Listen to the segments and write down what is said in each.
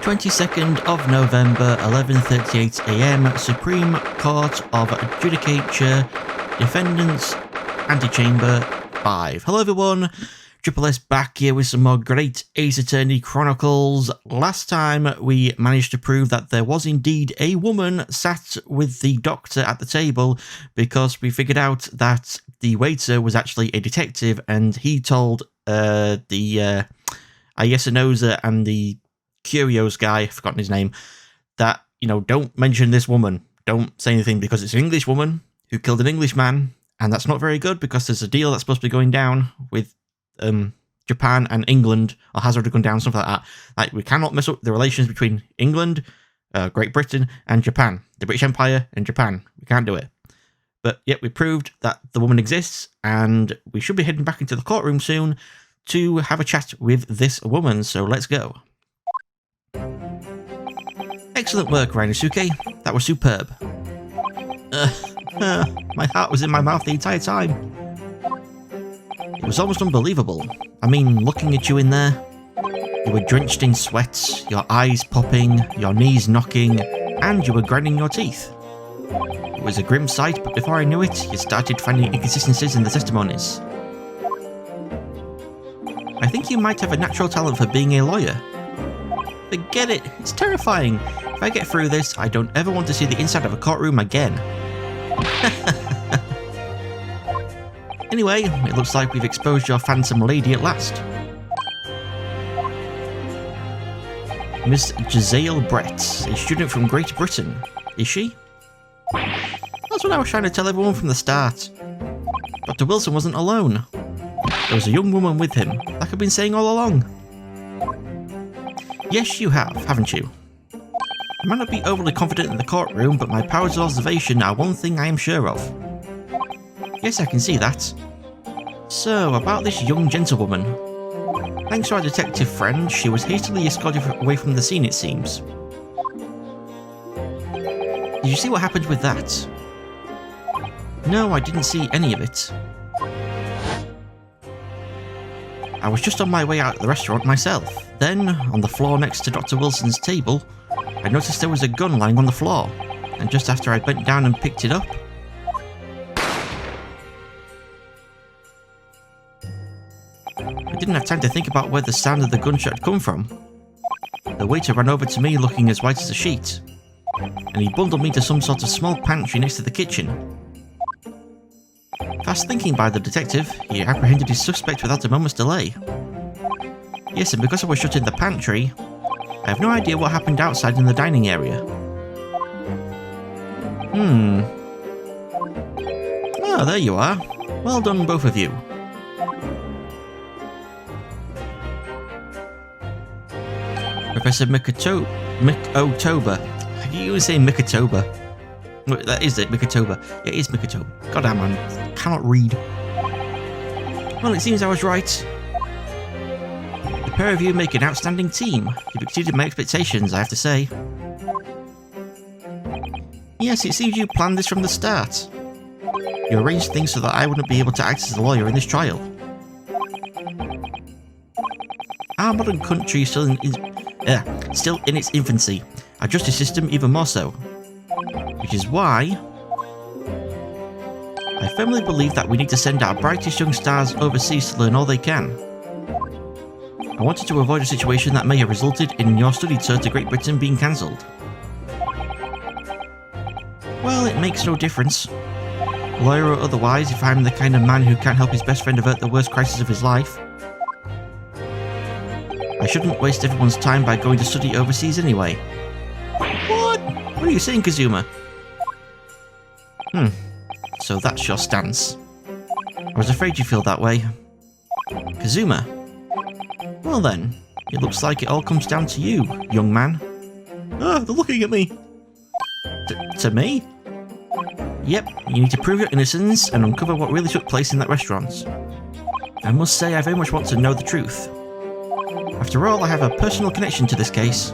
22nd of November, 11:38 AM, Supreme Court of Judicature, Defendants, Antechamber 5. Hello everyone, Triple S back here with some more great Ace Attorney Chronicles. Last time we managed to prove that there was indeed a woman sat with the doctor at the table, because we figured out that the waiter was actually a detective and he told the Ayesanoza and the Curios guy, I've forgotten his name, that, you know, don't mention this woman, don't say anything, because it's an English woman who killed an English man, and that's not very good because there's a deal that's supposed to be going down with Japan and England, or has already gone down, something like that. Like, we cannot mess up the relations between England, Great Britain, and Japan, the British Empire and Japan. We can't do it. But yet we proved that the woman exists, and we should be heading back into the courtroom soon to have a chat with this woman, so let's go. Excellent work, Rinosuke. That was superb. My heart was in my mouth the entire time. It was almost unbelievable. I mean, looking at you in there, you were drenched in sweat, your eyes popping, your knees knocking, and you were grinding your teeth. It was a grim sight, but before I knew it, you started finding inconsistencies in the testimonies. I think you might have a natural talent for being a lawyer. Forget it, it's terrifying. If I get through this, I don't ever want to see the inside of a courtroom again. Anyway, it looks like we've exposed your phantom lady at last. Miss Giselle Brett, a student from Great Britain. Is she? That's what I was trying to tell everyone from the start. Dr. Wilson wasn't alone. There was a young woman with him, like I've been saying all along. Yes, you have, haven't you? I might not be overly confident in the courtroom, but my powers of observation are one thing I am sure of. Yes, I can see that. So, about this young gentlewoman. Thanks to our detective friend, she was hastily escorted away from the scene, it seems. Did you see what happened with that? No, I didn't see any of it. I was just on my way out of the restaurant myself. Then, on the floor next to Dr. Wilson's table, I noticed there was a gun lying on the floor, and just after I bent down and picked it up, I didn't have time to think about where the sound of the gunshot had come from. The waiter ran over to me looking as white as a sheet, and he bundled me to some sort of small pantry next to the kitchen. Fast thinking by the detective, he apprehended his suspect without a moment's delay. Yes, and because I was shut in the pantry, I have no idea what happened outside in the dining area. Oh, there you are. Well done, both of you. Professor Mikotoba. I keep even saying Mikotoba. That is it, Mikotoba. Yeah, it is Mikotoba. Goddamn, I cannot read. Well, it seems I was right. The pair of you make an outstanding team. You've exceeded my expectations, I have to say. Yes, it seems you planned this from the start. You arranged things so that I wouldn't be able to act as a lawyer in this trial. Our modern country is still in its infancy. Our justice system even more so. Which is why I firmly believe that we need to send our brightest young stars overseas to learn all they can. I wanted to avoid a situation that may have resulted in your study tour to Great Britain being cancelled. Well, it makes no difference. Lawyer or otherwise, if I'm the kind of man who can't help his best friend avert the worst crisis of his life. I shouldn't waste everyone's time by going to study overseas anyway. What? What are you saying, Kazuma? So that's your stance. I was afraid you'd feel that way. Kazuma? Well then, it looks like it all comes down to you, young man. Oh, they're looking at me! To me? Yep, you need to prove your innocence and uncover what really took place in that restaurant. I must say I very much want to know the truth. After all, I have a personal connection to this case.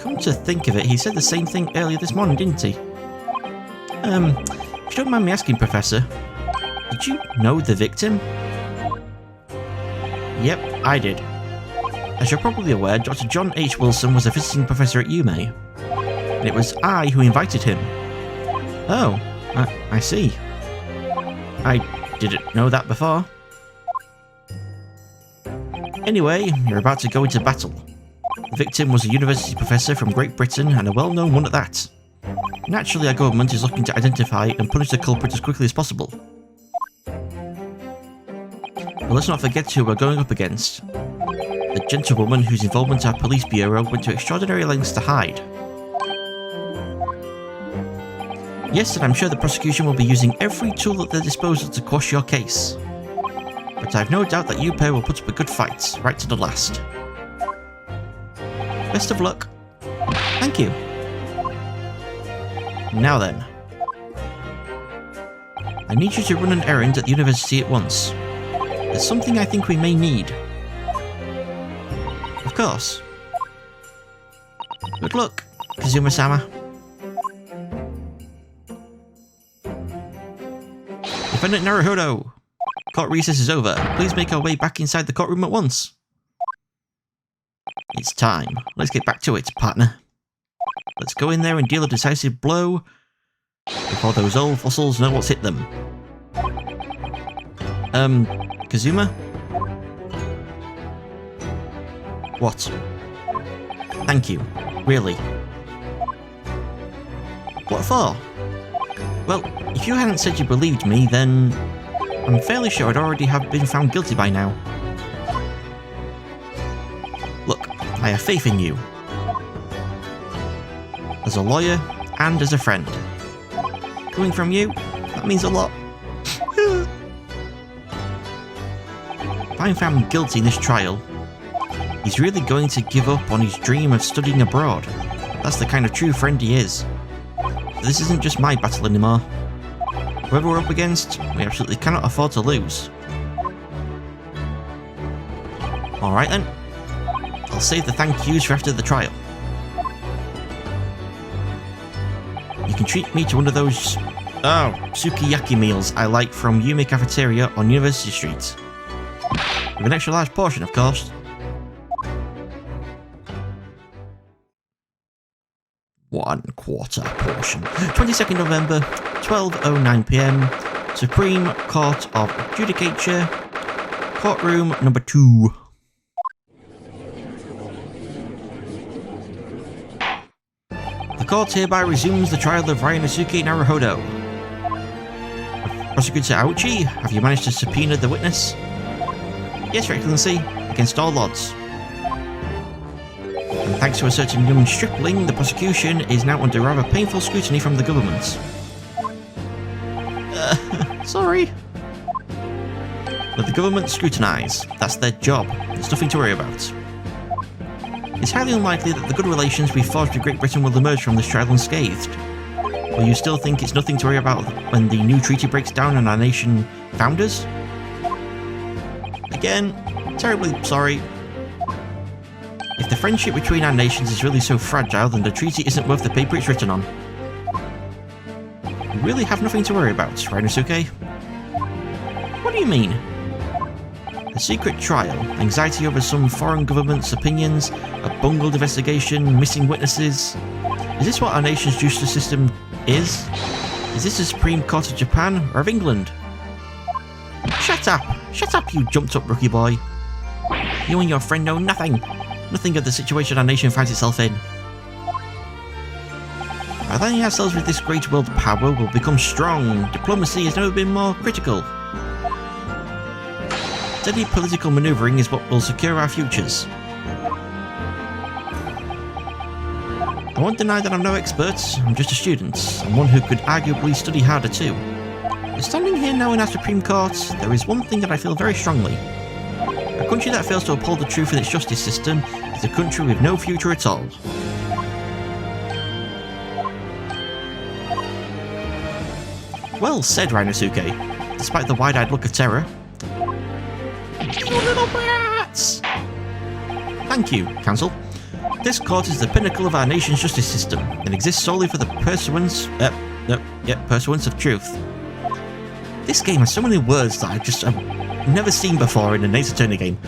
Come to think of it, he said the same thing earlier this morning, didn't he? If you don't mind me asking, Professor, did you know the victim? Yep, I did. As you're probably aware, Dr. John H. Wilson was a visiting professor at UMA, and it was I who invited him. Oh, I see. I didn't know that before. Anyway, you're about to go into battle. The victim was a university professor from Great Britain, and a well-known one at that. Naturally, our government is looking to identify and punish the culprit as quickly as possible. But let's not forget who we're going up against. The gentlewoman whose involvement our police bureau went to extraordinary lengths to hide. Yes, and I'm sure the prosecution will be using every tool at their disposal to quash your case. But I've no doubt that you pair will put up a good fight, right to the last. Best of luck. Thank you. Now then. I need you to run an errand at the university at once. There's something I think we may need. Of course. Good luck, Kazuma-sama. Defendant Naruhodo! Court recess is over. Please make our way back inside the courtroom at once. It's time. Let's get back to it, partner. Let's go in there and deal a decisive blow before those old fossils know what's hit them. Kazuma? What? Thank you. Really. What for? Well, if you hadn't said you believed me, then I'm fairly sure I'd already have been found guilty by now. Look, I have faith in you. As a lawyer, and as a friend. Coming from you, that means a lot. If I'm found guilty in this trial, he's really going to give up on his dream of studying abroad. That's the kind of true friend he is. This isn't just my battle anymore. Whoever we're up against, we absolutely cannot afford to lose. Alright then. I'll save the thank yous for after the trial. You can treat me to one of those, sukiyaki meals I like from Yume Cafeteria on University Street. With an extra large portion, of course. One-quarter portion. 22nd November, 12:09 PM, Supreme Court of Judicature, Courtroom number 2. The court hereby resumes the trial of Ryanosuke Naruhodo. Prosecutor Aochi, have you managed to subpoena the witness? Yes, Your Excellency, against all odds. And thanks to a certain young stripling, the prosecution is now under rather painful scrutiny from the government. Sorry. Let the government scrutinise. That's their job. There's nothing to worry about. It's highly unlikely that the good relations we've forged with Great Britain will emerge from this trial unscathed. Or you still think it's nothing to worry about when the new treaty breaks down on our nation founders? Again, terribly sorry. If the friendship between our nations is really so fragile, then the treaty isn't worth the paper it's written on. You really have nothing to worry about, Ryanosuke. What do you mean? A secret trial, anxiety over some foreign government's opinions, a bungled investigation, missing witnesses. Is this what our nation's justice system is? Is this the Supreme Court of Japan or of England? Shut up! Shut up, you jumped-up rookie boy. You and your friend know nothing. Nothing of the situation our nation finds itself in. By aligning ourselves with this great world power, we'll become strong. Diplomacy has never been more critical. Steady political manoeuvring is what will secure our futures. I won't deny that I'm no expert. I'm just a student, and one who could arguably study harder too. But standing here now in our Supreme Court, there is one thing that I feel very strongly. A country that fails to uphold the truth in its justice system is a country with no future at all. Well said, Ryanosuke, despite the wide-eyed look of terror. You little brats! Thank you, Counsel. This court is the pinnacle of our nation's justice system and exists solely for the pursuance of truth. This game has so many words that I've never seen before in an Ace Attorney game.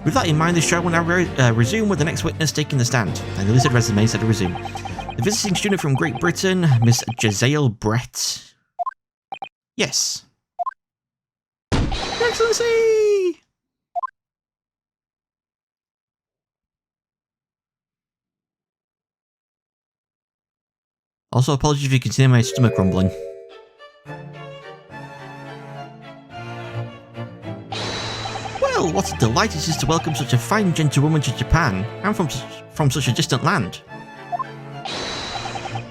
With that in mind, the show will now resume with the next witness taking the stand. And the listed resume said to resume. The visiting student from Great Britain, Miss Giselle Brett. Yes. Your Excellency! Also, apologies if you can see my stomach rumbling. Well, what a delight it is to welcome such a fine gentlewoman to Japan, and from such a distant land.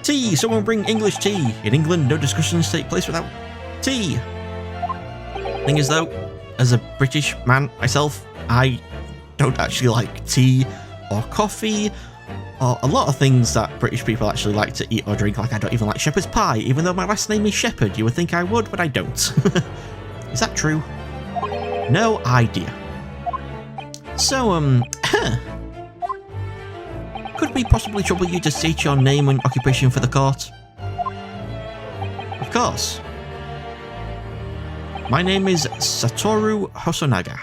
Tea! Someone bring English tea! In England, no discussions take place without tea! Thing is though, as a British man myself, I don't actually like tea or coffee or a lot of things that British people actually like to eat or drink. Like I don't even like shepherd's pie, even though my last name is Shepherd. You would think I would, but I don't. Is that true? No idea. So, could we possibly trouble you to state your name and occupation for the court? Of course. My name is Satoru Hosonaga.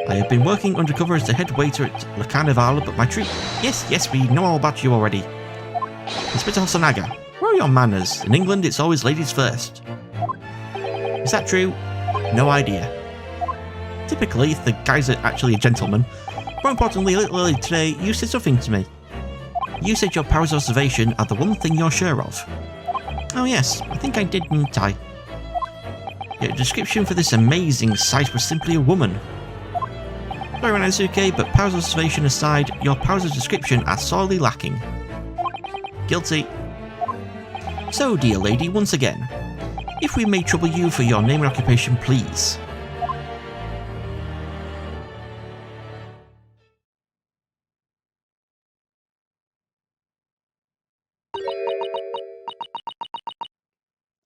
I have been working undercover as the head waiter at Le Carnival, but my troop... Yes, we know all about you already. Inspector Hosonaga, where are your manners? In England, it's always ladies first. Is that true? No idea. Typically, the guy's actually a gentleman. More importantly, a little earlier today, you said something to me. You said your powers of observation are the one thing you're sure of. Oh yes, I think I did, didn't I? Your description for this amazing sight was simply a woman. Sorry, Renasuke, but powers of observation aside, your powers of description are sorely lacking. Guilty. So, dear lady, once again, if we may trouble you for your name and occupation, please.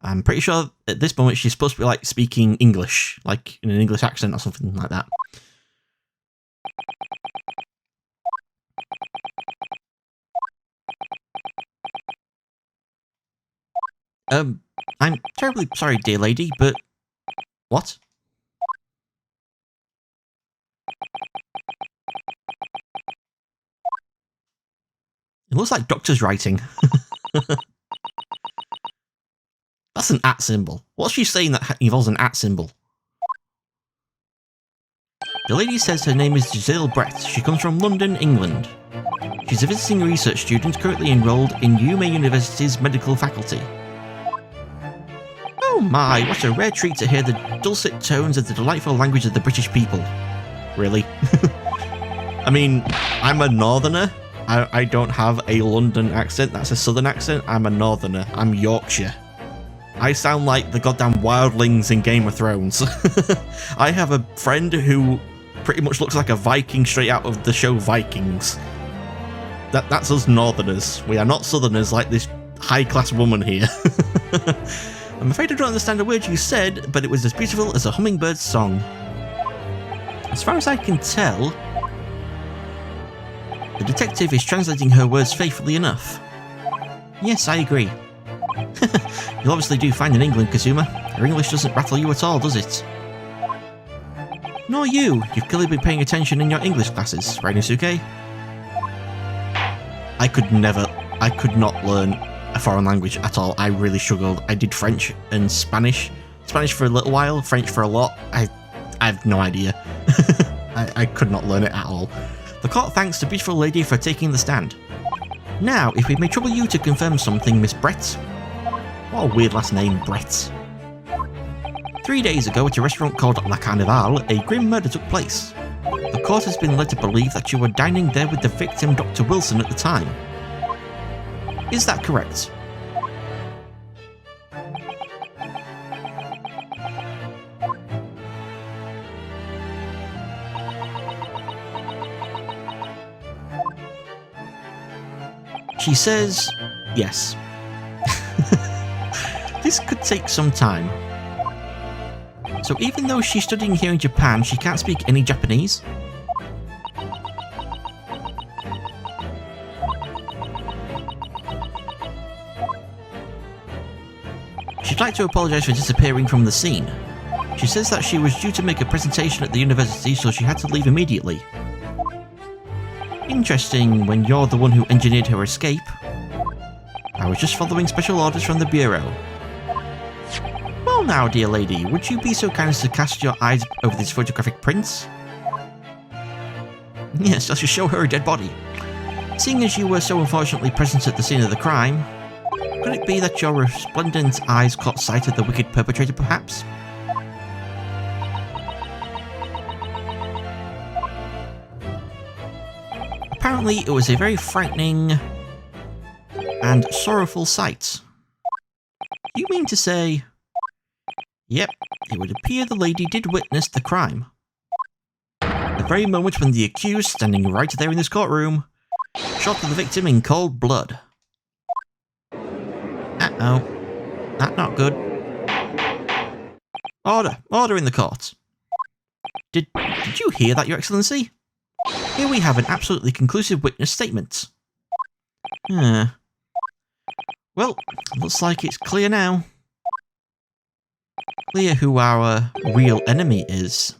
I'm pretty sure at this moment she's supposed to be like speaking English, like in an English accent or something like that. I'm terribly sorry, dear lady, but... What? It looks like doctor's writing. That's an @ symbol. What's she saying that involves an @ symbol? The lady says her name is Giselle Brett. She comes from London, England. She's a visiting research student currently enrolled in UMA University's medical faculty. Oh my, what a rare treat to hear the dulcet tones of the delightful language of the British people. Really? I mean, I'm a northerner. I don't have a London accent. That's a southern accent. I'm a northerner. I'm Yorkshire. I sound like the goddamn wildlings in Game of Thrones. I have a friend who pretty much looks like a Viking straight out of the show Vikings. That's us northerners. We are not southerners like this high-class woman here. I'm afraid I don't understand a word you said, but it was as beautiful as a hummingbird's song. As far as I can tell, the detective is translating her words faithfully enough. Yes, I agree. You'll obviously do fine in England, Kazuma. Her English doesn't rattle you at all, does it? Nor you. You've clearly been paying attention in your English classes, right, Inosuke? I could not learn a foreign language at all. I really struggled. I did French and Spanish. Spanish for a little while, French for a lot. I have no idea. I could not learn it at all. The court thanks the beautiful lady for taking the stand. Now, if we may trouble you to confirm something, Miss Brett. What a weird last name, Brett. 3 days ago at a restaurant called La Carnival, a grim murder took place. The court has been led to believe that you were dining there with the victim, Dr. Wilson, at the time. Is that correct? She says yes. This could take some time. So even though she's studying here in Japan, she can't speak any Japanese? She'd like to apologise for disappearing from the scene. She says that she was due to make a presentation at the university, so she had to leave immediately. Interesting, when you're the one who engineered her escape. I was just following special orders from the Bureau. Well now, dear lady, would you be so kind as to cast your eyes over these photographic prints? Yes, I should show her a dead body. Seeing as you were so unfortunately present at the scene of the crime, could it be that your resplendent eyes caught sight of the wicked perpetrator, perhaps? Apparently, it was a very frightening and sorrowful sight. You mean to say... Yep, it would appear the lady did witness the crime. The very moment when the accused, standing right there in this courtroom, shot the victim in cold blood. Uh-oh. That's not good. Order! Order in the court! Did you hear that, Your Excellency? Here we have an absolutely conclusive witness statement. Well, looks like it's clear now. Clear who our real enemy is.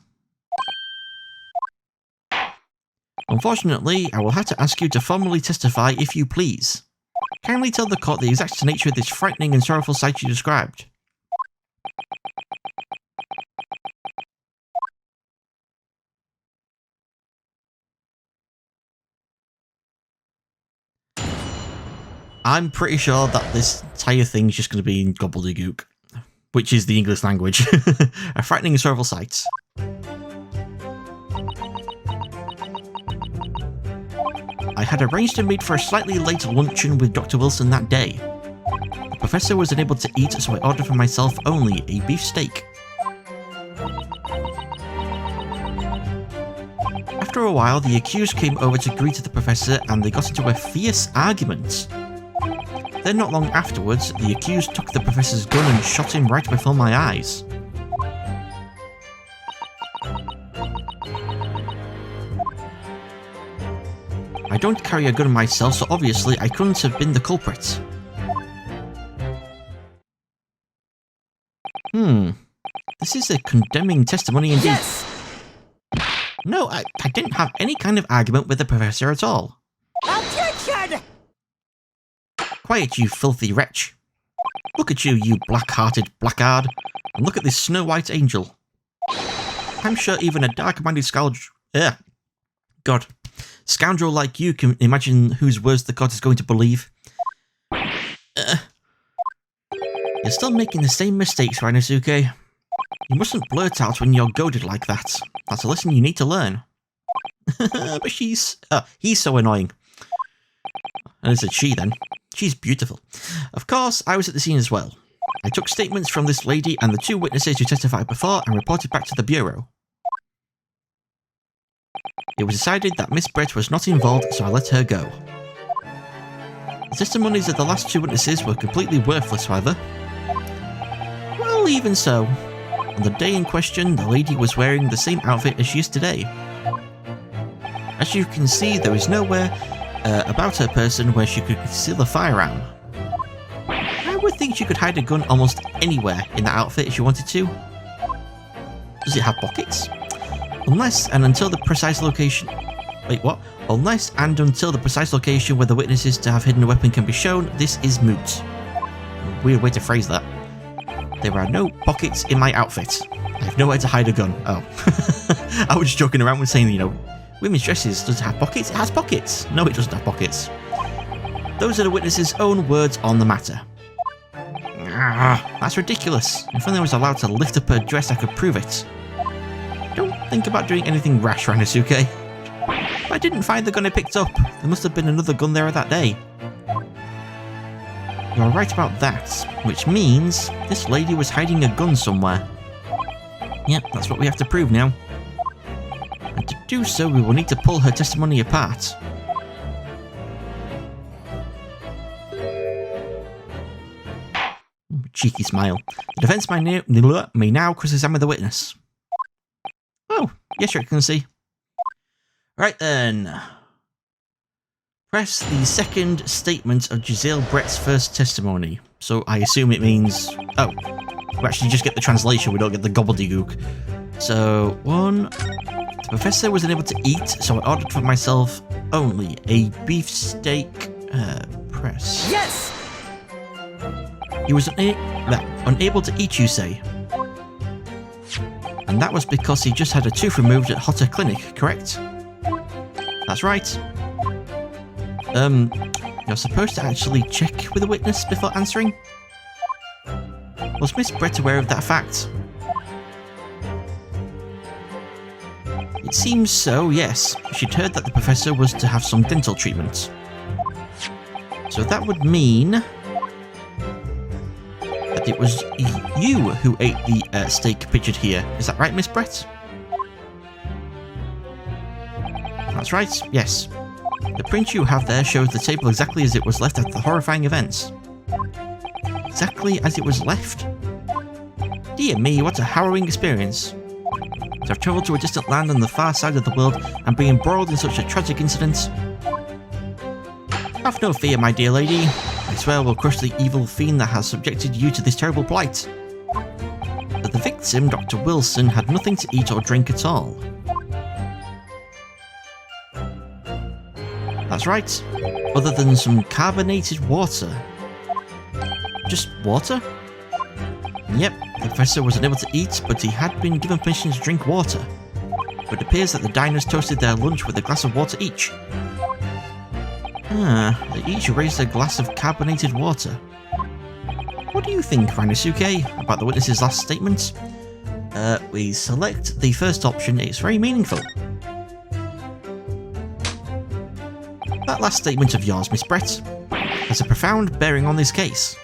Unfortunately, I will have to ask you to formally testify if you please. Kindly tell the court the exact nature of this frightening and sorrowful sight you described. I'm pretty sure that this entire thing is just going to be in gobbledygook, which is the English language. A frightening and sorrowful sight. I had arranged to meet for a slightly late luncheon with Dr. Wilson that day. The professor was unable to eat, so I ordered for myself only a beef steak. After a while, the accused came over to greet the professor and they got into a fierce argument. Then not long afterwards, the accused took the professor's gun and shot him right before my eyes. I don't carry a gun myself, so obviously I couldn't have been the culprit. This is a condemning testimony indeed. Yes! No, I didn't have any kind of argument with the professor at all. Objection! Quiet, you filthy wretch. Look at you, you black-hearted blackguard, and look at this snow-white angel. I'm sure even a dark-minded scoundrel like you can imagine whose words the court is going to believe. You're still making the same mistakes, Rinosuke. You mustn't blurt out when you're goaded like that. That's a lesson you need to learn. But he's so annoying. And I said she then. She's beautiful. Of course, I was at the scene as well. I took statements from this lady and the two witnesses who testified before and reported back to the Bureau. It was decided that Miss Brett was not involved, so I let her go. The testimonies of the last two witnesses were completely worthless, however. Well, even so. On the day in question, the lady was wearing the same outfit as she is today. As you can see, there is nowhere about her person where she could conceal a firearm. I would think she could hide a gun almost anywhere in that outfit if she wanted to. Does it have pockets? Unless and until the precise location... Wait, what? Unless and until the precise location where the witnesses to have hidden a weapon can be shown, this is moot. Weird way to phrase that. There are no pockets in my outfit. I have nowhere to hide a gun. Oh. I was just joking around with saying, you know, women's dresses, does it have pockets? It has pockets. No, it doesn't have pockets. Those are the witnesses' own words on the matter. That's ridiculous. If only I was allowed to lift up her dress, I could prove it. Don't think about doing anything rash, Rinosuke. If I didn't find the gun I picked up, there must have been another gun there that day. You're right about that, which means this lady was hiding a gun somewhere. Yep, that's what we have to prove now. And to do so, we will need to pull her testimony apart. Cheeky smile. The defence may now cross-examine the witness. Oh, yes, Your Excellency. Right then. Press the second statement of Giselle Brett's first testimony. So I assume it means... Oh. We actually just get the translation, we don't get the gobbledygook. So, 1... The professor was unable to eat, so I ordered for myself only a beefsteak press. Yes! He was unable to eat, you say? And that was because he just had a tooth removed at Hotter Clinic, correct? That's right. You're supposed to actually check with a witness before answering? Was Miss Brett aware of that fact? It seems so, yes. She'd heard that the professor was to have some dental treatment. So that would mean that it was you who ate the steak pictured here. Is that right, Miss Brett? That's right, yes. The print you have there shows the table exactly as it was left at the horrifying events. Exactly as it was left? Dear me, what a harrowing experience. To have travelled to a distant land on the far side of the world and be embroiled in such a tragic incident. Have no fear, my dear lady. I swear we'll crush the evil fiend that has subjected you to this terrible plight. But the victim, Dr. Wilson, had nothing to eat or drink at all. That's right. Other than some carbonated water. Just water? Yep, the professor was unable to eat, but he had been given permission to drink water. But it appears that the diners toasted their lunch with a glass of water each. They each raised a glass of carbonated water. What do you think, Rinosuke, about the witness's last statement? We select the first option. It's very meaningful. That last statement of yours, Miss Brett, has a profound bearing on this case.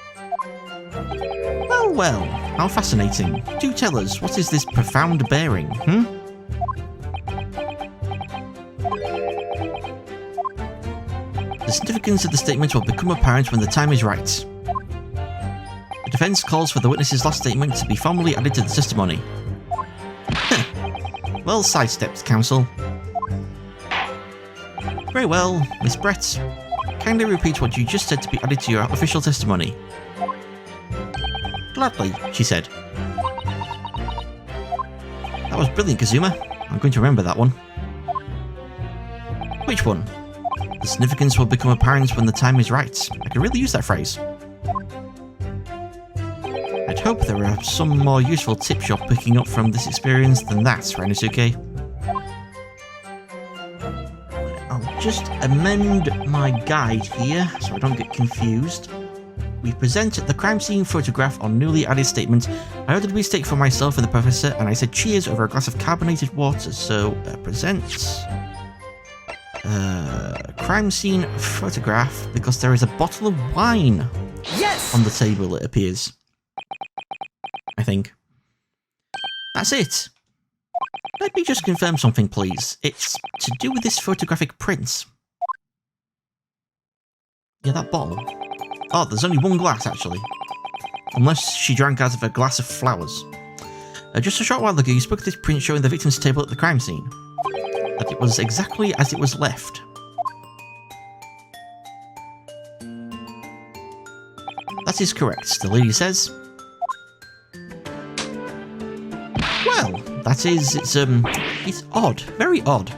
Well, how fascinating. Do tell us, what is this profound bearing, The significance of the statement will become apparent when the time is right. The defence calls for the witness's last statement to be formally added to the testimony. Well sidestepped, counsel. Very well, Miss Brett. Kindly repeat what you just said to be added to your official testimony. Gladly, she said. That was brilliant, Kazuma. I'm going to remember that one. Which one? The significance will become apparent when the time is right. I can really use that phrase. I'd hope there are some more useful tips you're picking up from this experience than that, Rinosuke. I'll just amend my guide here so I don't get confused. We present the crime scene photograph on newly added statement. I ordered a beefsteak for myself and the professor, and I said cheers over a glass of carbonated water. So, present crime scene photograph because there is a bottle of wine on the table, it appears. I think. That's it. Let me just confirm something, please. It's to do with this photographic print. Yeah, that bottle. Oh, there's only one glass, actually. Unless she drank out of a glass of flowers. Just a short while ago, you spoke of this print showing the victim's table at the crime scene. That it was exactly as it was left. That is correct, the lady says. Well, that is, it's odd. Very odd.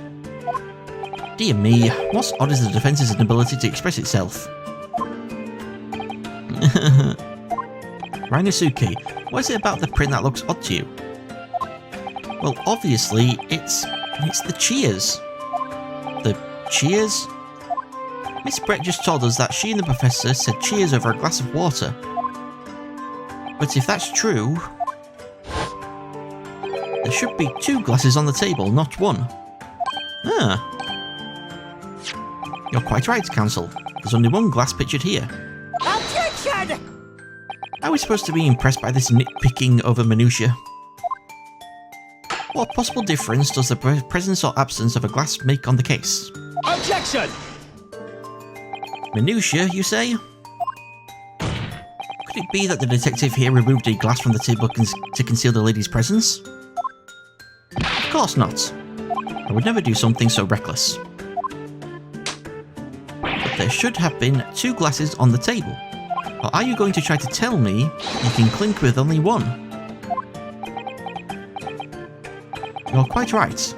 Dear me, what's odd is the defence's inability to express itself. Rinosuke, what is it about the print that looks odd to you? Well, obviously, it's the cheers. The cheers? Miss Brett just told us that she and the professor said cheers over a glass of water. But if that's true, there should be 2 glasses on the table, not 1. Ah. You're quite right, counsel. There's only 1 glass pictured here. Objection! Are we supposed to be impressed by this nitpicking over minutiae? What possible difference does the presence or absence of a glass make on the case? Objection! Minutiae, you say? Could it be that the detective here removed a glass from the table to conceal the lady's presence? Of course not. I would never do something so reckless. But there should have been 2 glasses on the table. Or are you going to try to tell me you can clink with only one? You're quite right.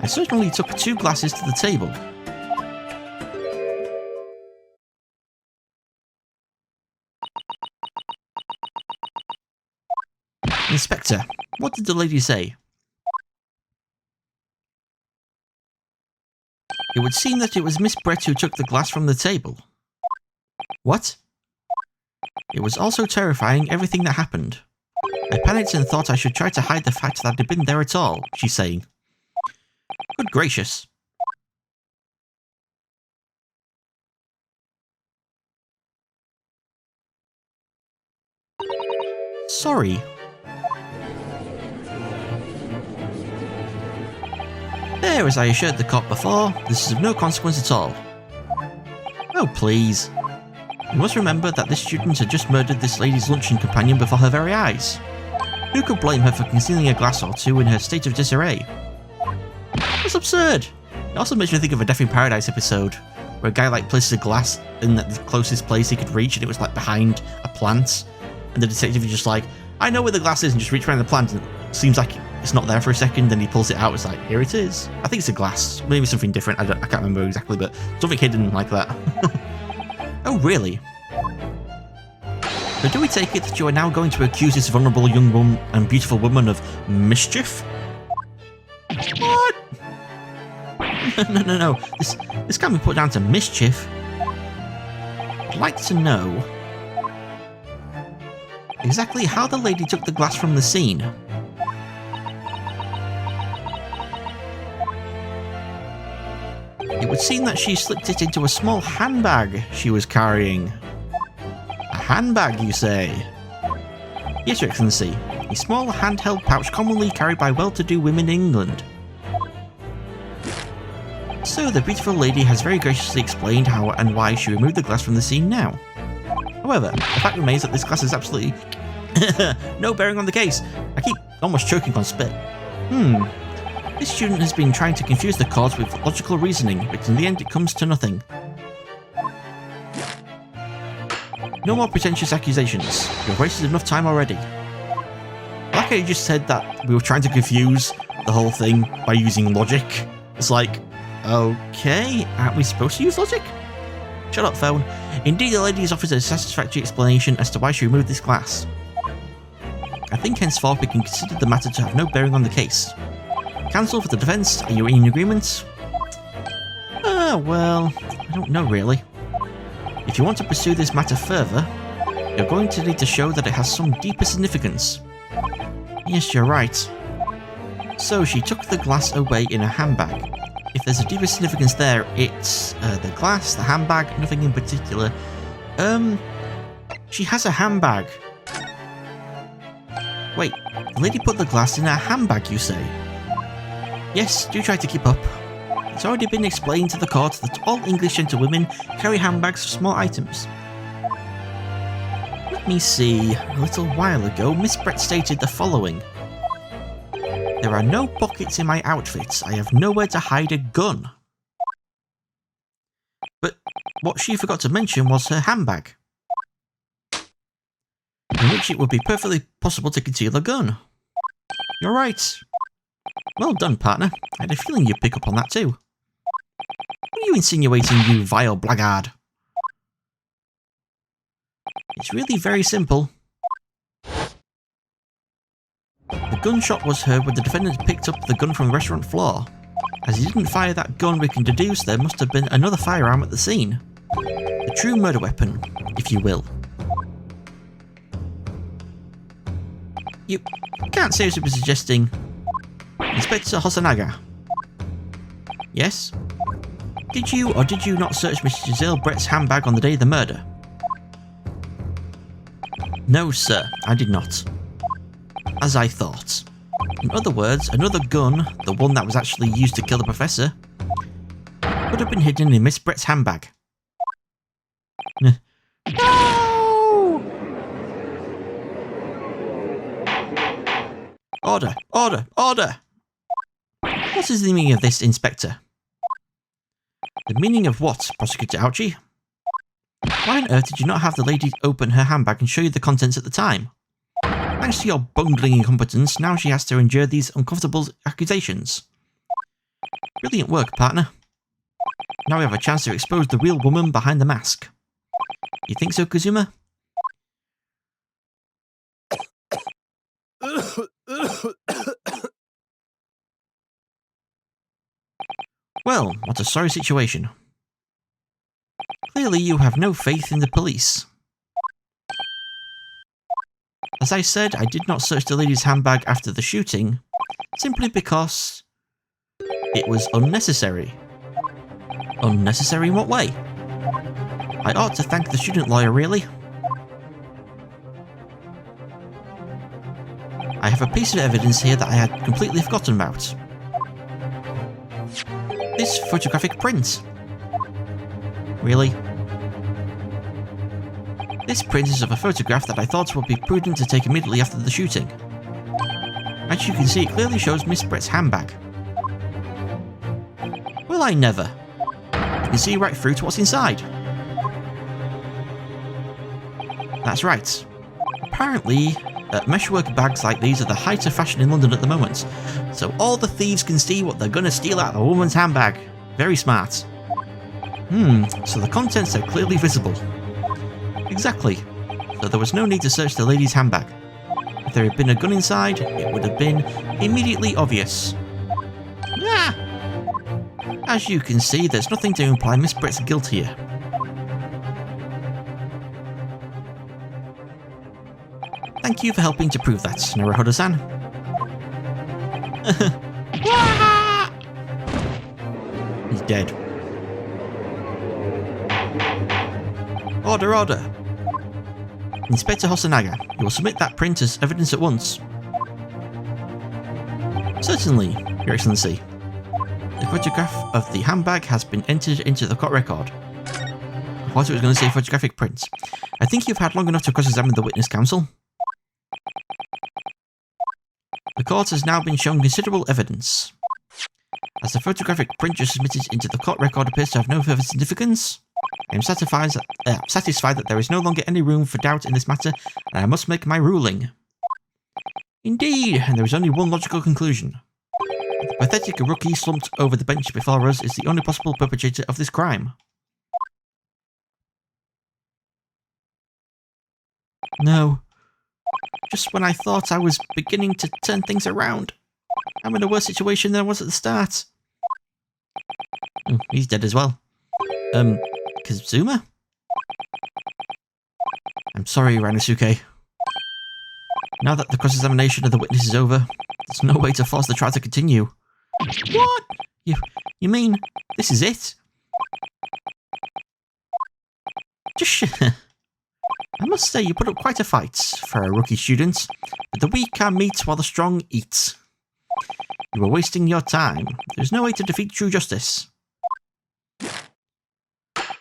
I certainly took 2 glasses to the table. Inspector, what did the lady say? It would seem that it was Miss Brett who took the glass from the table. What? It was also terrifying, everything that happened. I panicked and thought I should try to hide the fact that I'd been there at all, she's saying. Good gracious. Sorry. There, as I assured the cop before, this is of no consequence at all. Oh, please. You must remember that this student had just murdered this lady's luncheon companion before her very eyes. Who could blame her for concealing a glass or two in her state of disarray? That's absurd! It also makes me think of a Death in Paradise episode, where a guy places a glass in the closest place he could reach and it was behind a plant, and the detective is just I know where the glass is, and just reach around the plant and it seems like it's not there for a second, then he pulls it out, it's here it is. I think it's a glass, maybe something different, I can't remember exactly, but something hidden like that. Oh really? So do we take it that you are now going to accuse this vulnerable young woman and beautiful woman of mischief? What? No. This can't be put down to mischief. I'd like to know exactly how the lady took the glass from the scene. It would seem that she slipped it into a small handbag she was carrying. A handbag, you say? Yes, Your Excellency. A small handheld pouch commonly carried by well-to-do women in England. So the beautiful lady has very graciously explained how and why she removed the glass from the scene now. However, the fact remains that this glass is absolutely no bearing on the case. I keep almost choking on spit. This student has been trying to confuse the court with logical reasoning, but in the end it comes to nothing. No more pretentious accusations. You've wasted enough time already. Like I just said that we were trying to confuse the whole thing by using logic. It's okay, aren't we supposed to use logic? Shut up, phone. Indeed, the lady has offered a satisfactory explanation as to why she removed this glass. I think henceforth we can consider the matter to have no bearing on the case. Counsel for the defence, are you in agreement? Well, I don't know really. If you want to pursue this matter further, you're going to need to show that it has some deeper significance. Yes, you're right. So she took the glass away in a handbag. If there's a deeper significance there, it's the glass, the handbag, nothing in particular. She has a handbag. Wait, the lady put the glass in her handbag, you say? Yes, do try to keep up. It's already been explained to the court that all English gentlewomen carry handbags for small items. Let me see. A little while ago, Miss Brett stated the following. There are no pockets in my outfit. I have nowhere to hide a gun. But what she forgot to mention was her handbag, in which it would be perfectly possible to conceal a gun. You're right. Well done, partner. I had a feeling you'd pick up on that too. What are you insinuating, you vile blackguard? It's really very simple. The gunshot was heard when the defendant picked up the gun from the restaurant floor. As he didn't fire that gun, we can deduce there must have been another firearm at the scene. The true murder weapon, if you will. You can't seriously be suggesting... Inspector Hosanaga. Yes? Did you or did you not search Miss Giselle Brett's handbag on the day of the murder? No, sir, I did not. As I thought. In other words, another gun, the one that was actually used to kill the professor, would have been hidden in Miss Brett's handbag. No! Order! Order! Order! What is the meaning of this, Inspector? The meaning of what, Prosecutor Ouchie? Why on earth did you not have the lady open her handbag and show you the contents at the time? Thanks to your bungling incompetence, now she has to endure these uncomfortable accusations. Brilliant work, partner. Now we have a chance to expose the real woman behind the mask. You think so, Kazuma? Well, what a sorry situation. Clearly you have no faith in the police. As I said, I did not search the lady's handbag after the shooting, simply because it was unnecessary. Unnecessary in what way? I ought to thank the student lawyer, really. I have a piece of evidence here that I had completely forgotten about. This photographic print. Really? This print is of a photograph that I thought would be prudent to take immediately after the shooting. As you can see, it clearly shows Miss Brett's handbag. Well, I never. You can see right through to what's inside. That's right. Apparently, meshwork bags like these are the height of fashion in London at the moment, so all the thieves can see what they're gonna steal out of a woman's handbag. Very smart. So the contents are clearly visible. Exactly. So there was no need to search the lady's handbag. If there had been a gun inside, it would have been immediately obvious. Ah! As you can see, there's nothing to imply Miss Brett's guilt here. Thank you for helping to prove that, Naruhodo-san. He's dead. Order, order! Inspector Hosonaga, you will submit that print as evidence at once. Certainly, Your Excellency. The photograph of the handbag has been entered into the court record. I thought it was going to say photographic print. I think you've had long enough to cross-examine the witness, counsel. The court has now been shown considerable evidence. As the photographic print just submitted into the court record appears to have no further significance, I am satisfied that there is no longer any room for doubt in this matter, and I must make my ruling. Indeed, and there is only one logical conclusion. The pathetic rookie slumped over the bench before us is the only possible perpetrator of this crime. No. Just when I thought I was beginning to turn things around, I'm in a worse situation than I was at the start. Oh, he's dead as well. Kazuma? I'm sorry, Rinosuke. Now that the cross-examination of the witness is over, there's no way to force the trial to continue. What? You mean this is it? Just I must say you put up quite a fight for a rookie student, but the weak can meet while the strong eat. You were wasting your time. There's no way to defeat true justice.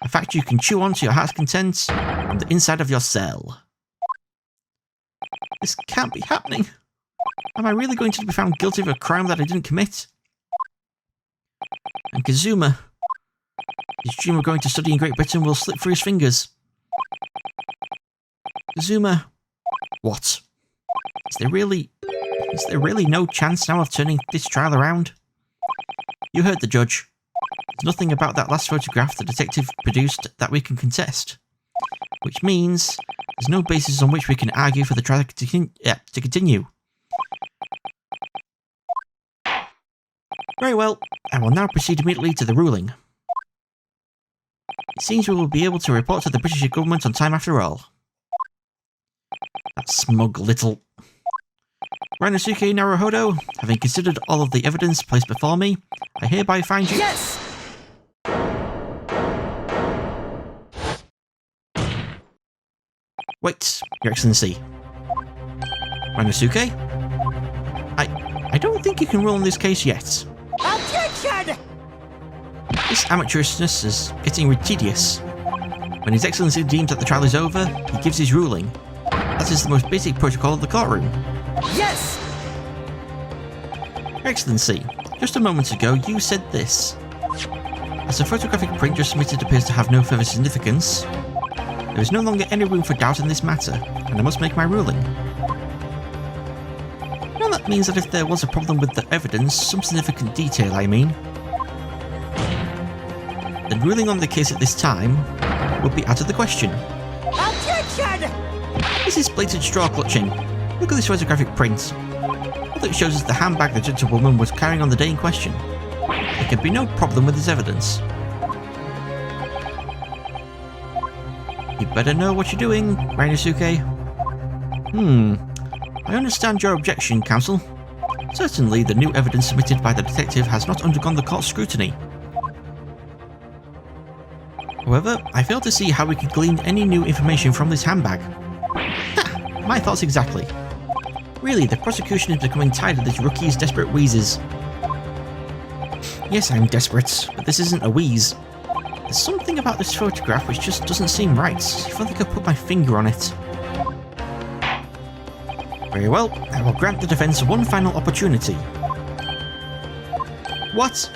A fact you can chew on to your heart's content from the inside of your cell. This can't be happening. Am I really going to be found guilty of a crime that I didn't commit? And Kazuma, his dream of going to study in Great Britain will slip through his fingers. Kazuma, what? Is there really no chance now of turning this trial around? You heard the judge. There's nothing about that last photograph the detective produced that we can contest. Which means there's no basis on which we can argue for the trial to continue. Very well, I will now proceed immediately to the ruling. It seems we will be able to report to the British government on time after all. That smug little... Rinosuke Naruhodo, having considered all of the evidence placed before me, I hereby find you... Yes! Wait, Your Excellency. Rinosuke? I don't think you can rule on this case yet. Objection! This amateurishness is getting tedious. When His Excellency deems that the trial is over, he gives his ruling. That is the most basic protocol of the courtroom. Yes! Your Excellency, just a moment ago you said this. As the photographic print just submitted appears to have no further significance, There is no longer any room for doubt in this matter, and I must make my ruling. Now that means that if there was a problem with the evidence, some significant detail I mean, then ruling on the case at this time would be out of the question. Objection! This is blatant straw clutching. Look at this photographic print. All that shows is the handbag the gentlewoman was carrying on the day in question. There can be no problem with this evidence. You better know what you're doing, Rinosuke. I understand your objection, counsel. Certainly, the new evidence submitted by the detective has not undergone the court's scrutiny. However, I fail to see how we could glean any new information from this handbag. Ha! My thoughts exactly. Really, the prosecution is becoming tired of this rookie's desperate wheezes. Yes, I'm desperate, but this isn't a wheeze. There's something about this photograph which just doesn't seem right. If only I could put my finger on it. Very well, I will grant the defense one final opportunity. What?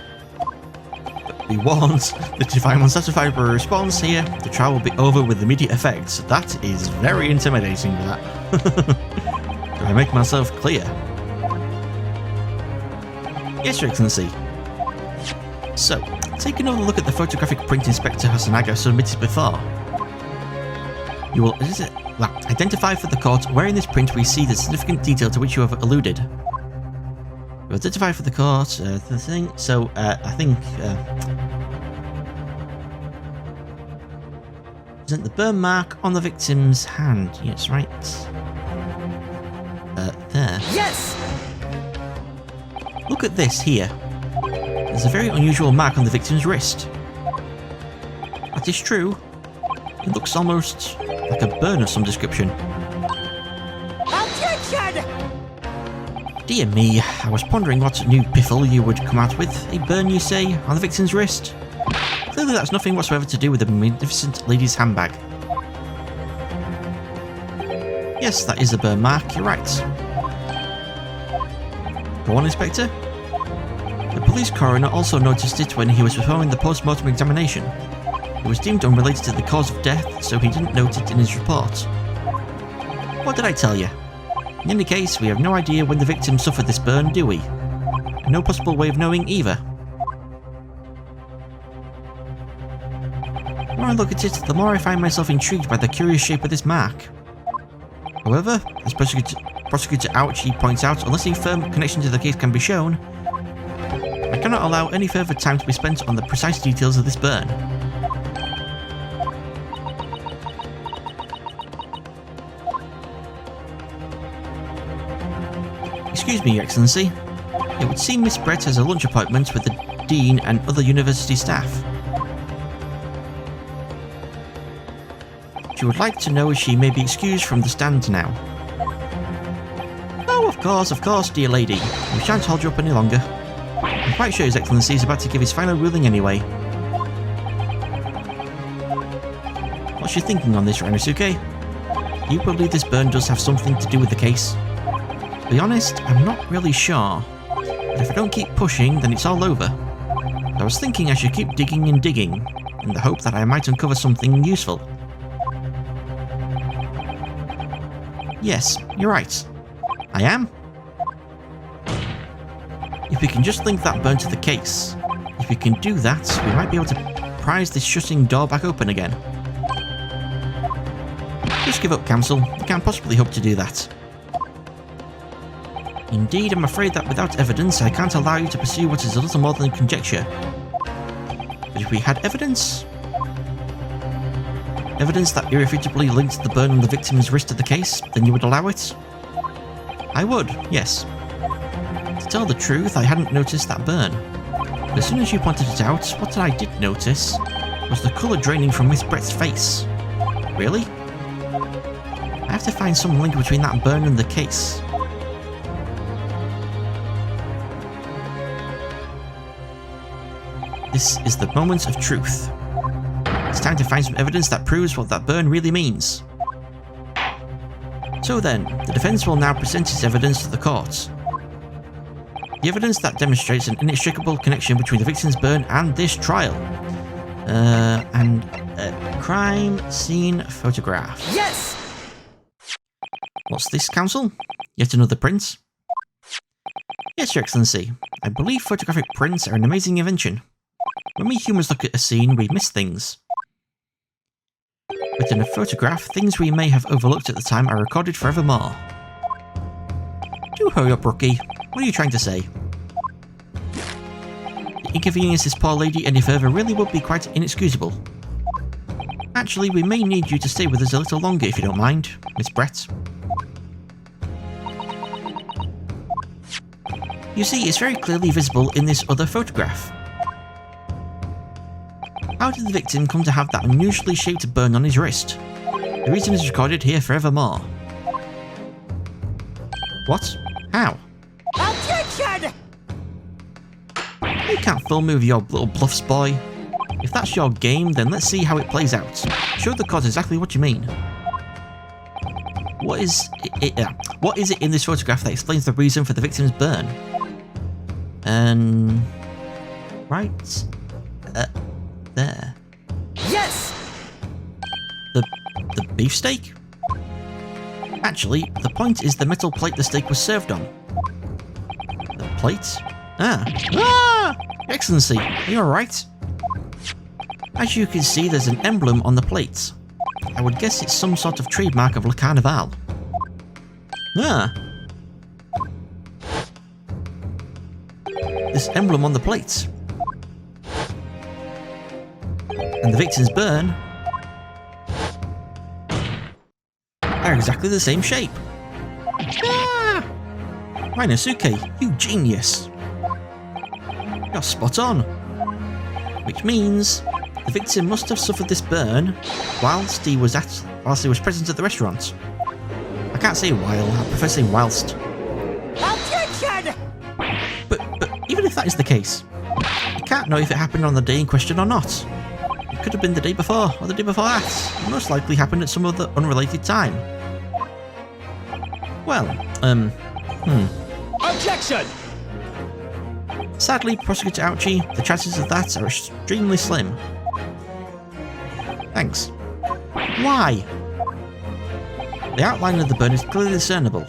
Be warned that if I'm unsatisfied by a response here, the trial will be over with immediate effect. That is very intimidating, that. Do I make myself clear? Yes, Your Excellency. So, take another look at the photographic print Inspector Hasanaga submitted before. You will identify for the court where in this print we see the significant detail to which you have alluded. You will identify for the court the thing. So, I think isn't the burn mark on the victim's hand? Yes, right. There. Yes! Look at this here. There's a very unusual mark on the victim's wrist. That is true. It looks almost like a burn of some description. Objection! Dear me, I was pondering what new piffle you would come out with. A burn, you say, on the victim's wrist? Clearly that's nothing whatsoever to do with the magnificent lady's handbag. Yes, that is a burn mark, you're right. Go on, Inspector. The police coroner also noticed it when he was performing the post-mortem examination. It was deemed unrelated to the cause of death, so he didn't note it in his report. What did I tell you? In any case, we have no idea when the victim suffered this burn, do we? And no possible way of knowing either. The more I look at it, the more I find myself intrigued by the curious shape of this mark. However, as Prosecutor Ouchi points out, unless a firm connection to the case can be shown, I cannot allow any further time to be spent on the precise details of this burn. Excuse me, Your Excellency. It would seem Miss Brett has a lunch appointment with the Dean and other university staff. She would like to know if she may be excused from the stand now. Oh, of course, dear lady. We shan't hold you up any longer. I'm quite sure His Excellency is about to give his final ruling anyway. What's your thinking on this, Rinosuke? You believe this burn does have something to do with the case? To be honest, I'm not really sure. But if I don't keep pushing, then it's all over. I was thinking I should keep digging and digging, in the hope that I might uncover something useful. Yes, you're right. I am? If we can just link that burn to the case, if we can do that, we might be able to prise this shutting door back open again. Just give up, counsel. You can't possibly hope to do that. Indeed, I'm afraid that without evidence, I can't allow you to pursue what is a little more than conjecture. But if we had evidence... evidence that irrefutably linked the burn on the victim's wrist to the case, then you would allow it? I would, yes. To tell the truth, I hadn't noticed that burn. But as soon as you pointed it out, what I did notice was the colour draining from Miss Brett's face. Really? I have to find some link between that burn and the case. This is the moment of truth. It's time to find some evidence that proves what that burn really means. So then, the defense will now present its evidence to the court. The evidence that demonstrates an inextricable connection between the victim's burn and this trial. And crime scene photograph. Yes! What's this, Counsel? Yet another print? Yes, Your Excellency. I believe photographic prints are an amazing invention. When we humans look at a scene, we miss things. But in a photograph, things we may have overlooked at the time are recorded forevermore. Do hurry up, Rookie. What are you trying to say? To inconvenience this poor lady any further really would be quite inexcusable. Actually, we may need you to stay with us a little longer if you don't mind, Miss Brett. You see, it's very clearly visible in this other photograph. How did the victim come to have that unusually shaped burn on his wrist? The reason is recorded here forevermore. What? How? Objection! You can't fool me with your little bluffs, boy. If that's your game, then let's see how it plays out. Show the court exactly what you mean. What is it in this photograph that explains the reason for the victim's burn? Right there. Yes! The beefsteak? Actually, the point is the metal plate the steak was served on. The plate? Ah! Excellency, are you alright? As you can see, there's an emblem on the plate. I would guess it's some sort of trademark of Le Carnival. Ah! This emblem on the plate. And the victim's burn are exactly the same shape. Ah! Rinosuke, you genius! You're spot on. Which means the victim must have suffered this burn whilst he was present at the restaurant. I can't say while, I prefer saying whilst. Objection! But even if that is the case, you can't know if it happened on the day in question or not. It could have been the day before, or the day before that. It most likely happened at some other unrelated time. Well, Objection! Sadly, Prosecutor Ouchie, the chances of that are extremely slim. Thanks. Why? The outline of the burn is clearly discernible.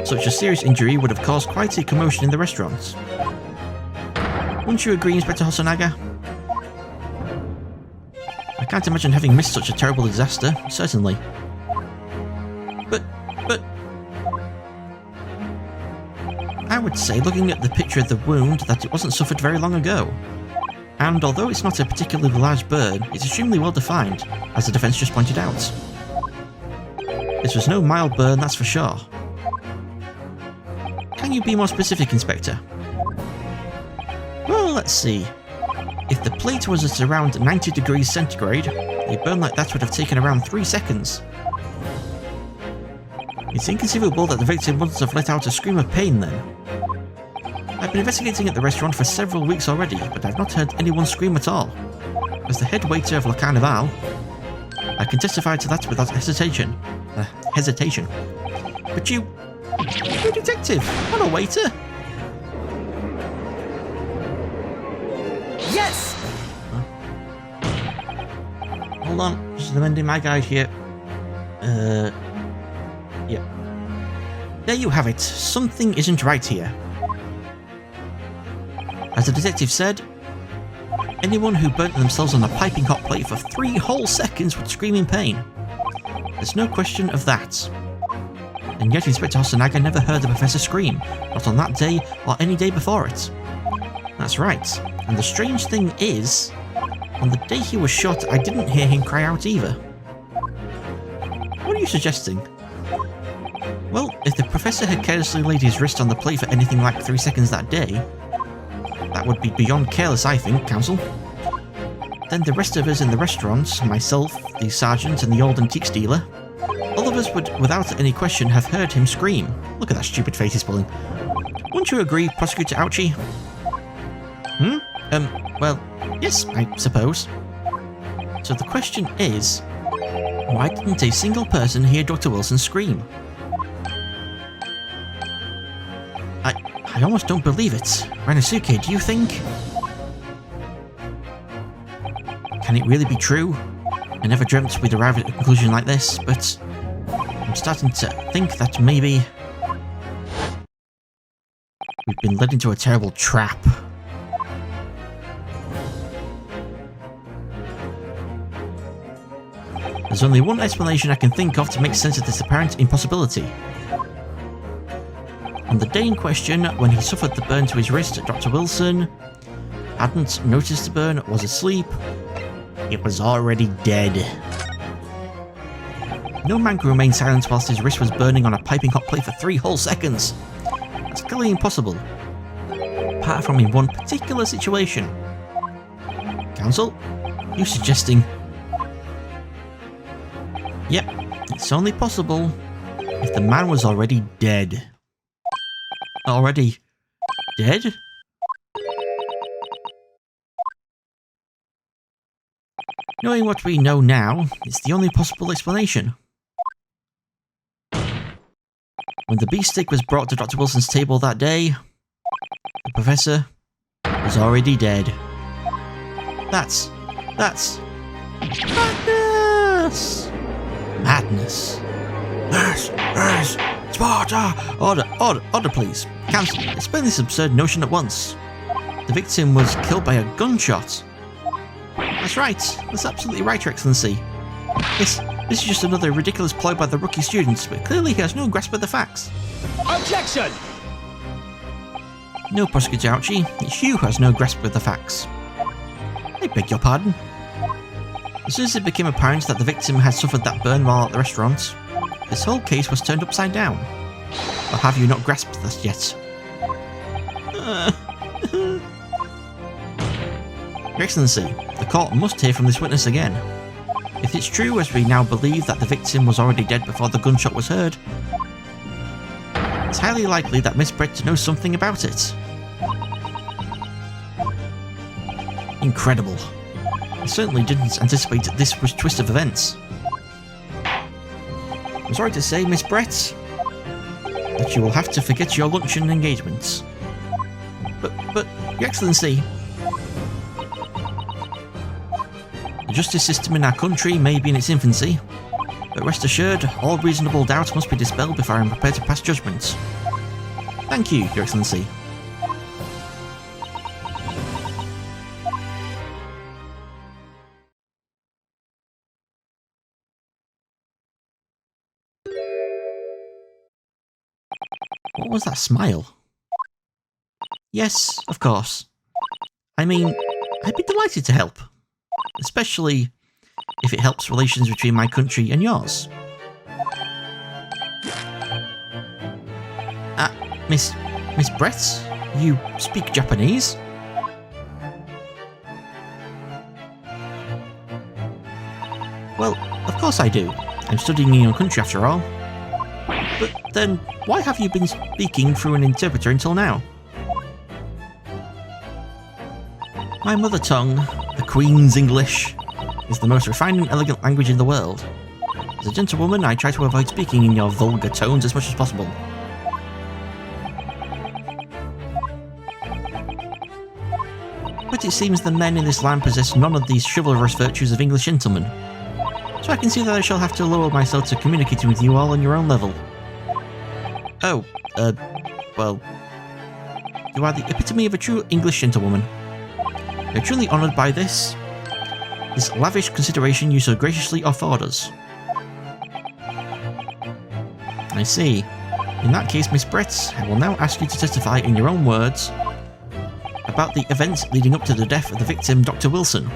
Such a serious injury would have caused quite a commotion in the restaurant. Wouldn't you agree, Inspector Hosonaga? I can't imagine having missed such a terrible disaster, certainly. But... I would say, looking at the picture of the wound, that it wasn't suffered very long ago. And although it's not a particularly large burn, it's extremely well defined, as the defence just pointed out. This was no mild burn, that's for sure. Can you be more specific, Inspector? Well, let's see. If the plate was at around 90 degrees centigrade, a burn like that would have taken around 3 seconds. It's inconceivable that the victim wouldn't have let out a scream of pain then. I've been investigating at the restaurant for several weeks already, but I've not heard anyone scream at all. As the head waiter of Le Carnival, I can testify to that without hesitation. But you're a detective, not a waiter. Yes! Hold on, just amending my guide here. Yeah. There you have it. Something isn't right here. As the detective said, anyone who burnt themselves on a piping hot plate for 3 whole seconds would scream in pain. There's no question of that. And yet Inspector Hosonaga never heard the Professor scream, not on that day or any day before it. That's right. And the strange thing is, on the day he was shot, I didn't hear him cry out either. What are you suggesting? Well, if the Professor had carelessly laid his wrist on the plate for anything like 3 seconds that day, that would be beyond careless, I think, Counsel. Then the rest of us in the restaurant, myself, the sergeant and the old antiques dealer, all of us would, without any question, have heard him scream. Look at that stupid face he's pulling. Wouldn't you agree, Prosecutor Ouchie? Well, yes, I suppose. So the question is, why didn't a single person hear Dr. Wilson scream? I almost don't believe it. Rinosuke, do you think? Can it really be true? I never dreamt we'd arrive at a conclusion like this, but I'm starting to think that maybe we've been led into a terrible trap. There's only one explanation I can think of to make sense of this apparent impossibility. On the day in question, when he suffered the burn to his wrist, Dr. Wilson hadn't noticed the burn, was asleep. It was already dead. No man could remain silent whilst his wrist was burning on a piping hot plate for 3 whole seconds. That's clearly impossible. Apart from in one particular situation. Counsel? You suggesting... Yep, it's only possible if the man was already dead. Already dead? Knowing what we know now, it's the only possible explanation. When the beefsteak was brought to Dr. Wilson's table that day, the professor was already dead. That's madness! Madness. Yes, Sparta! Order, please. Counsel, explain this absurd notion at once. The victim was killed by a gunshot. That's right. That's absolutely right, Your Excellency. This is just another ridiculous ploy by the rookie students, but clearly he has no grasp of the facts. Objection! No, Prosecutor Ouchie, it's you who has no grasp of the facts. I beg your pardon. As soon as it became apparent that the victim had suffered that burn while at the restaurant, this whole case was turned upside down. Or have you not grasped this yet? Your Excellency, the court must hear from this witness again. If it's true, as we now believe, that the victim was already dead before the gunshot was heard, it's highly likely that Miss Brett knows something about it. Incredible. I certainly didn't anticipate this twist of events. I'm sorry to say, Miss Brett, that you will have to forget your luncheon engagements. But, Your Excellency, the justice system in our country may be in its infancy, but rest assured, all reasonable doubt must be dispelled before I am prepared to pass judgment. Thank you, Your Excellency. What was that smile? Yes, of course. I mean, I'd be delighted to help. Especially if it helps relations between my country and yours. Miss Brett, you speak Japanese? Well, of course I do. I'm studying in your country after all. But then, why have you been speaking through an interpreter until now? My mother tongue, the Queen's English, is the most refined and elegant language in the world. As a gentlewoman, I try to avoid speaking in your vulgar tones as much as possible. But it seems the men in this land possess none of these chivalrous virtues of English gentlemen. So I can see that I shall have to lower myself to communicating with you all on your own level. Oh, well, you are the epitome of a true English gentlewoman. We are truly honoured by this lavish consideration you so graciously afford us. I see. In that case, Miss Brett, I will now ask you to testify in your own words about the events leading up to the death of the victim, Dr. Wilson.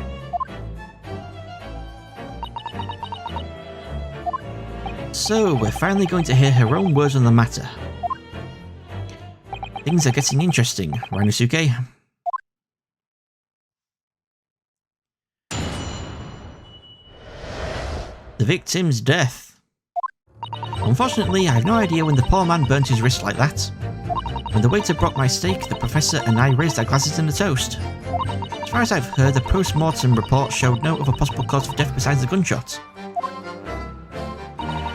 So, we're finally going to hear her own words on the matter. Things are getting interesting, Rinosuke. The victim's death. Unfortunately, I have no idea when the poor man burnt his wrist like that. When the waiter brought my steak, the professor and I raised our glasses in a toast. As far as I've heard, the post-mortem report showed no other possible cause of death besides the gunshot.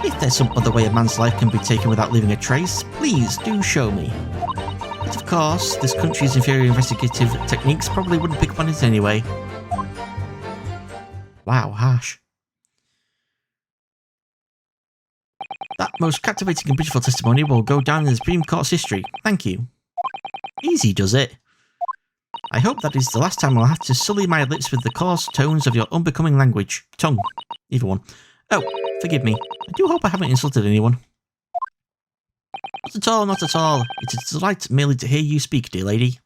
If there's some other way a man's life can be taken without leaving a trace, please do show me. But of course, this country's inferior investigative techniques probably wouldn't pick up on it anyway. Wow, harsh. That most captivating and beautiful testimony will go down in the Supreme Court's history. Thank you. Easy does it. I hope that is the last time I'll have to sully my lips with the coarse tones of your unbecoming language. Tongue. Either one. Oh, forgive me. I do hope I haven't insulted anyone. Not at all, not at all. It's a delight merely to hear you speak, dear lady.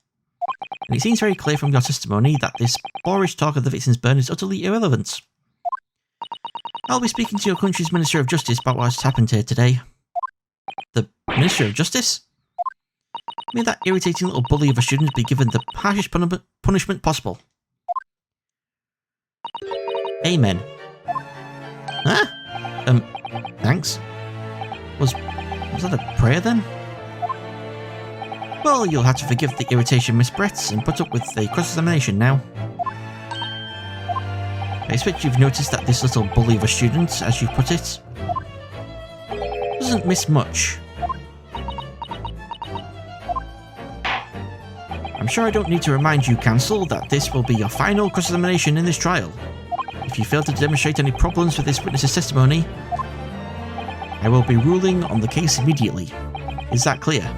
And it seems very clear from your testimony that this boorish talk of the victim's burn is utterly irrelevant. I'll be speaking to your country's Minister of Justice about what's happened here today. The Minister of Justice? May that irritating little bully of a student be given the harshest punishment possible. Amen. Huh? Thanks. Was that a prayer then? Well, you'll have to forgive the irritation, Miss Brett, and put up with the cross-examination now. I expect you've noticed that this little bully of a student, as you put it, doesn't miss much. I'm sure I don't need to remind you, counsel, that this will be your final cross-examination in this trial. If you fail to demonstrate any problems with this witness's testimony, I will be ruling on the case immediately. Is that clear?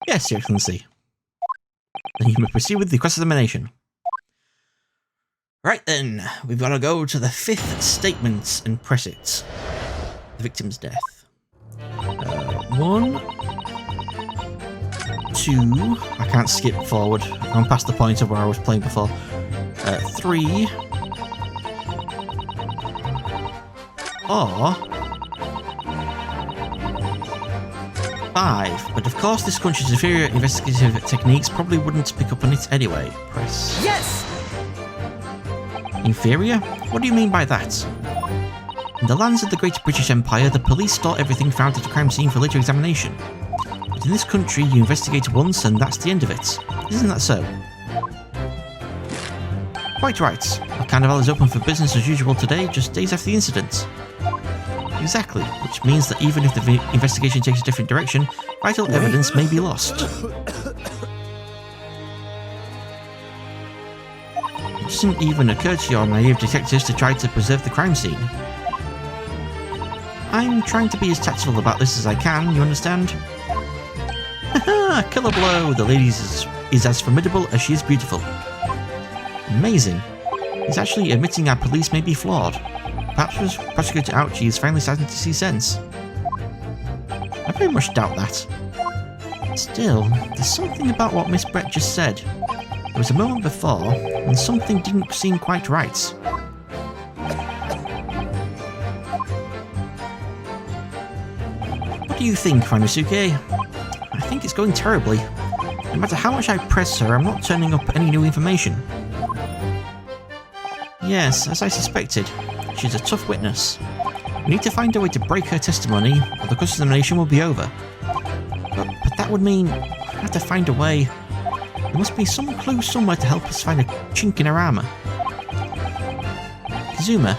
Yes, Your Excellency. Then you may proceed with the cross-examination. Right then, we've got to go to the 5th statement and press it. The victim's death. 1, 2. I can't skip forward. I'm past the point of where I was playing before. 3. Or 5. But of course, this country's inferior investigative techniques probably wouldn't pick up on it anyway. Press. Yes! Inferior? What do you mean by that? In the lands of the Great British Empire, the police store everything found at the crime scene for later examination. But in this country, you investigate once and that's the end of it. Isn't that so? Quite right. Our carnival is open for business as usual today, just days after the incident. Exactly, which means that even if the investigation takes a different direction, vital evidence may be lost. It doesn't even occur to your naive detectives to try to preserve the crime scene. I'm trying to be as tactful about this as I can, you understand? Haha, killer blow! The lady is as formidable as she is beautiful. Amazing. He's actually admitting our police may be flawed. Perhaps with Prosecutor Ouchie is finally starting to see sense. I very much doubt that. Still, there's something about what Miss Brett just said. There was a moment before, when something didn't seem quite right. What do you think, Rinosuke? I think it's going terribly. No matter how much I press her, I'm not turning up any new information. Yes, as I suspected. She's a tough witness. We need to find a way to break her testimony, or the cross-examination will be over. But that would mean I have to find a way. There must be some clue somewhere to help us find a chink in her armor. Kazuma.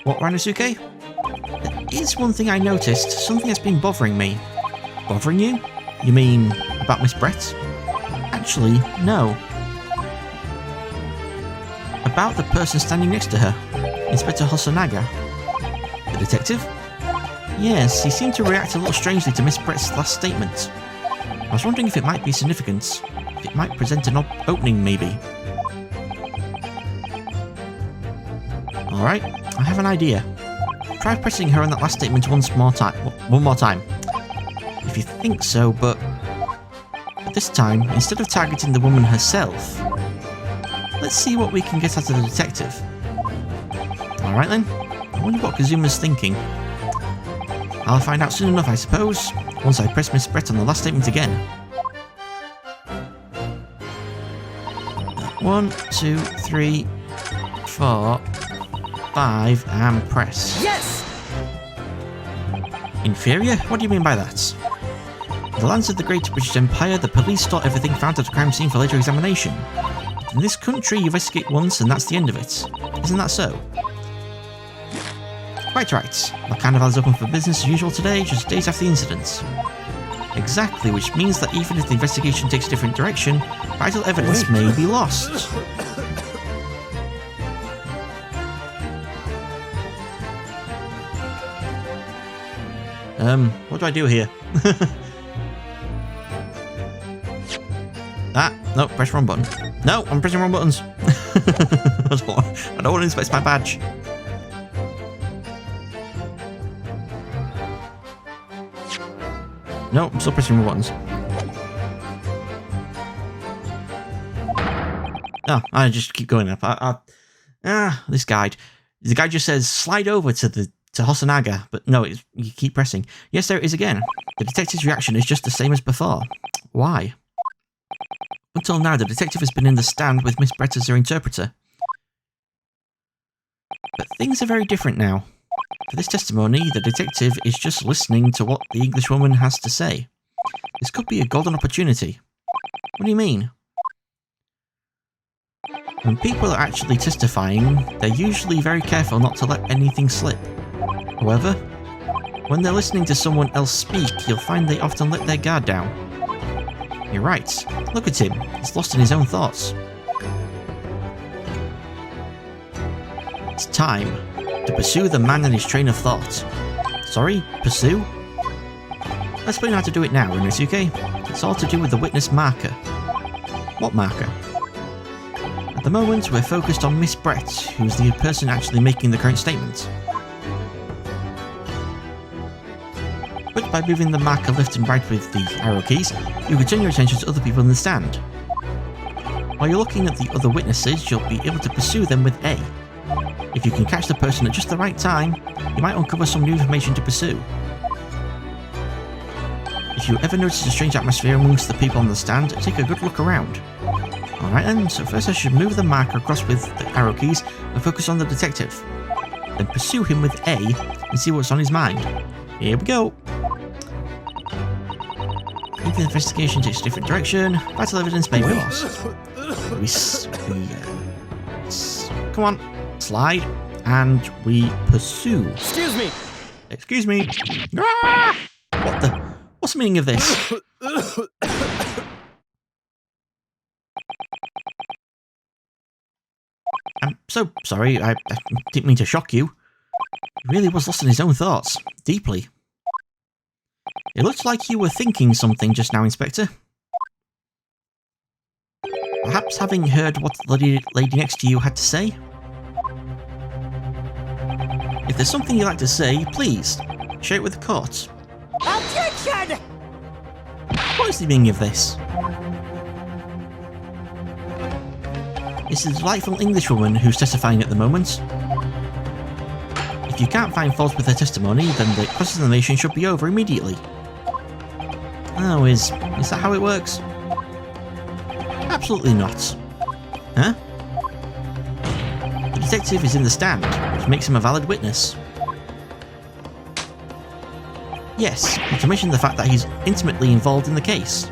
What, Rinosuke? There is one thing I noticed, something that's been bothering me. Bothering you? You mean about Miss Brett? Actually, no. About the person standing next to her, Inspector Hosonaga. The detective? Yes, he seemed to react a little strangely to Miss Brett's last statement. I was wondering if it might be significant. If it might present an opening, maybe. Alright, I have an idea. Try pressing her on that last statement one more time. If you think so, but this time, instead of targeting the woman herself, let's see what we can get out of the detective. Alright then, I wonder what Kazuma's thinking. I'll find out soon enough, I suppose, once I press Miss Brett on the last statement again. 1, 2, 3, 4, 5, and press. Yes! Inferior? What do you mean by that? In the lands of the Great British Empire, the police store everything found at the crime scene for later examination. But in this country, you investigate once and that's the end of it. Isn't that so? Quite right. The carnival is open for business as usual today, just days after the incident. Exactly, which means that even if the investigation takes a different direction, vital evidence may be lost. What do I do here? No, press wrong button. No, I'm pressing wrong buttons. I don't want to inspect my badge. No, I'm still pressing wrong buttons. Oh, I just keep going up. This guide. The guide just says slide over to Hosonaga, but no, you keep pressing. Yes, there it is again. The detective's reaction is just the same as before. Why? Until now, the detective has been in the stand with Miss Brett as their interpreter. But things are very different now. For this testimony, the detective is just listening to what the Englishwoman has to say. This could be a golden opportunity. What do you mean? When people are actually testifying, they're usually very careful not to let anything slip. However, when they're listening to someone else speak, you'll find they often let their guard down. You're right. Look at him. He's lost in his own thoughts. It's time to pursue the man and his train of thought. Sorry? Pursue? Let's explain how to do it now, Rinosuke. It's all to do with the witness marker. What marker? At the moment, we're focused on Miss Brett, who's the person actually making the current statement. But by moving the marker left and right with the arrow keys, you can turn your attention to other people in the stand. While you're looking at the other witnesses, you'll be able to pursue them with A. If you can catch the person at just the right time, you might uncover some new information to pursue. If you ever notice a strange atmosphere amongst the people on the stand, take a good look around. Alright then, so first I should move the marker across with the arrow keys and focus on the detective. Then pursue him with A and see what's on his mind. Here we go! If the investigation takes a different direction, vital evidence may be lost. Come on, slide, and we pursue. Excuse me! Excuse me! Ah! What the? What's the meaning of this? I'm so sorry, I didn't mean to shock you. He really was lost in his own thoughts, deeply. It looks like you were thinking something just now, Inspector. Perhaps having heard what the lady next to you had to say? If there's something you'd like to say, please, share it with the court. Objection! What is the meaning of this? It's the delightful Englishwoman who's testifying at the moment. If you can't find fault with her testimony, then the cross-examination should be over immediately. Oh, is that how it works? Absolutely not. Huh? The detective is in the stand, which makes him a valid witness. Yes, not to mention the fact that he's intimately involved in the case.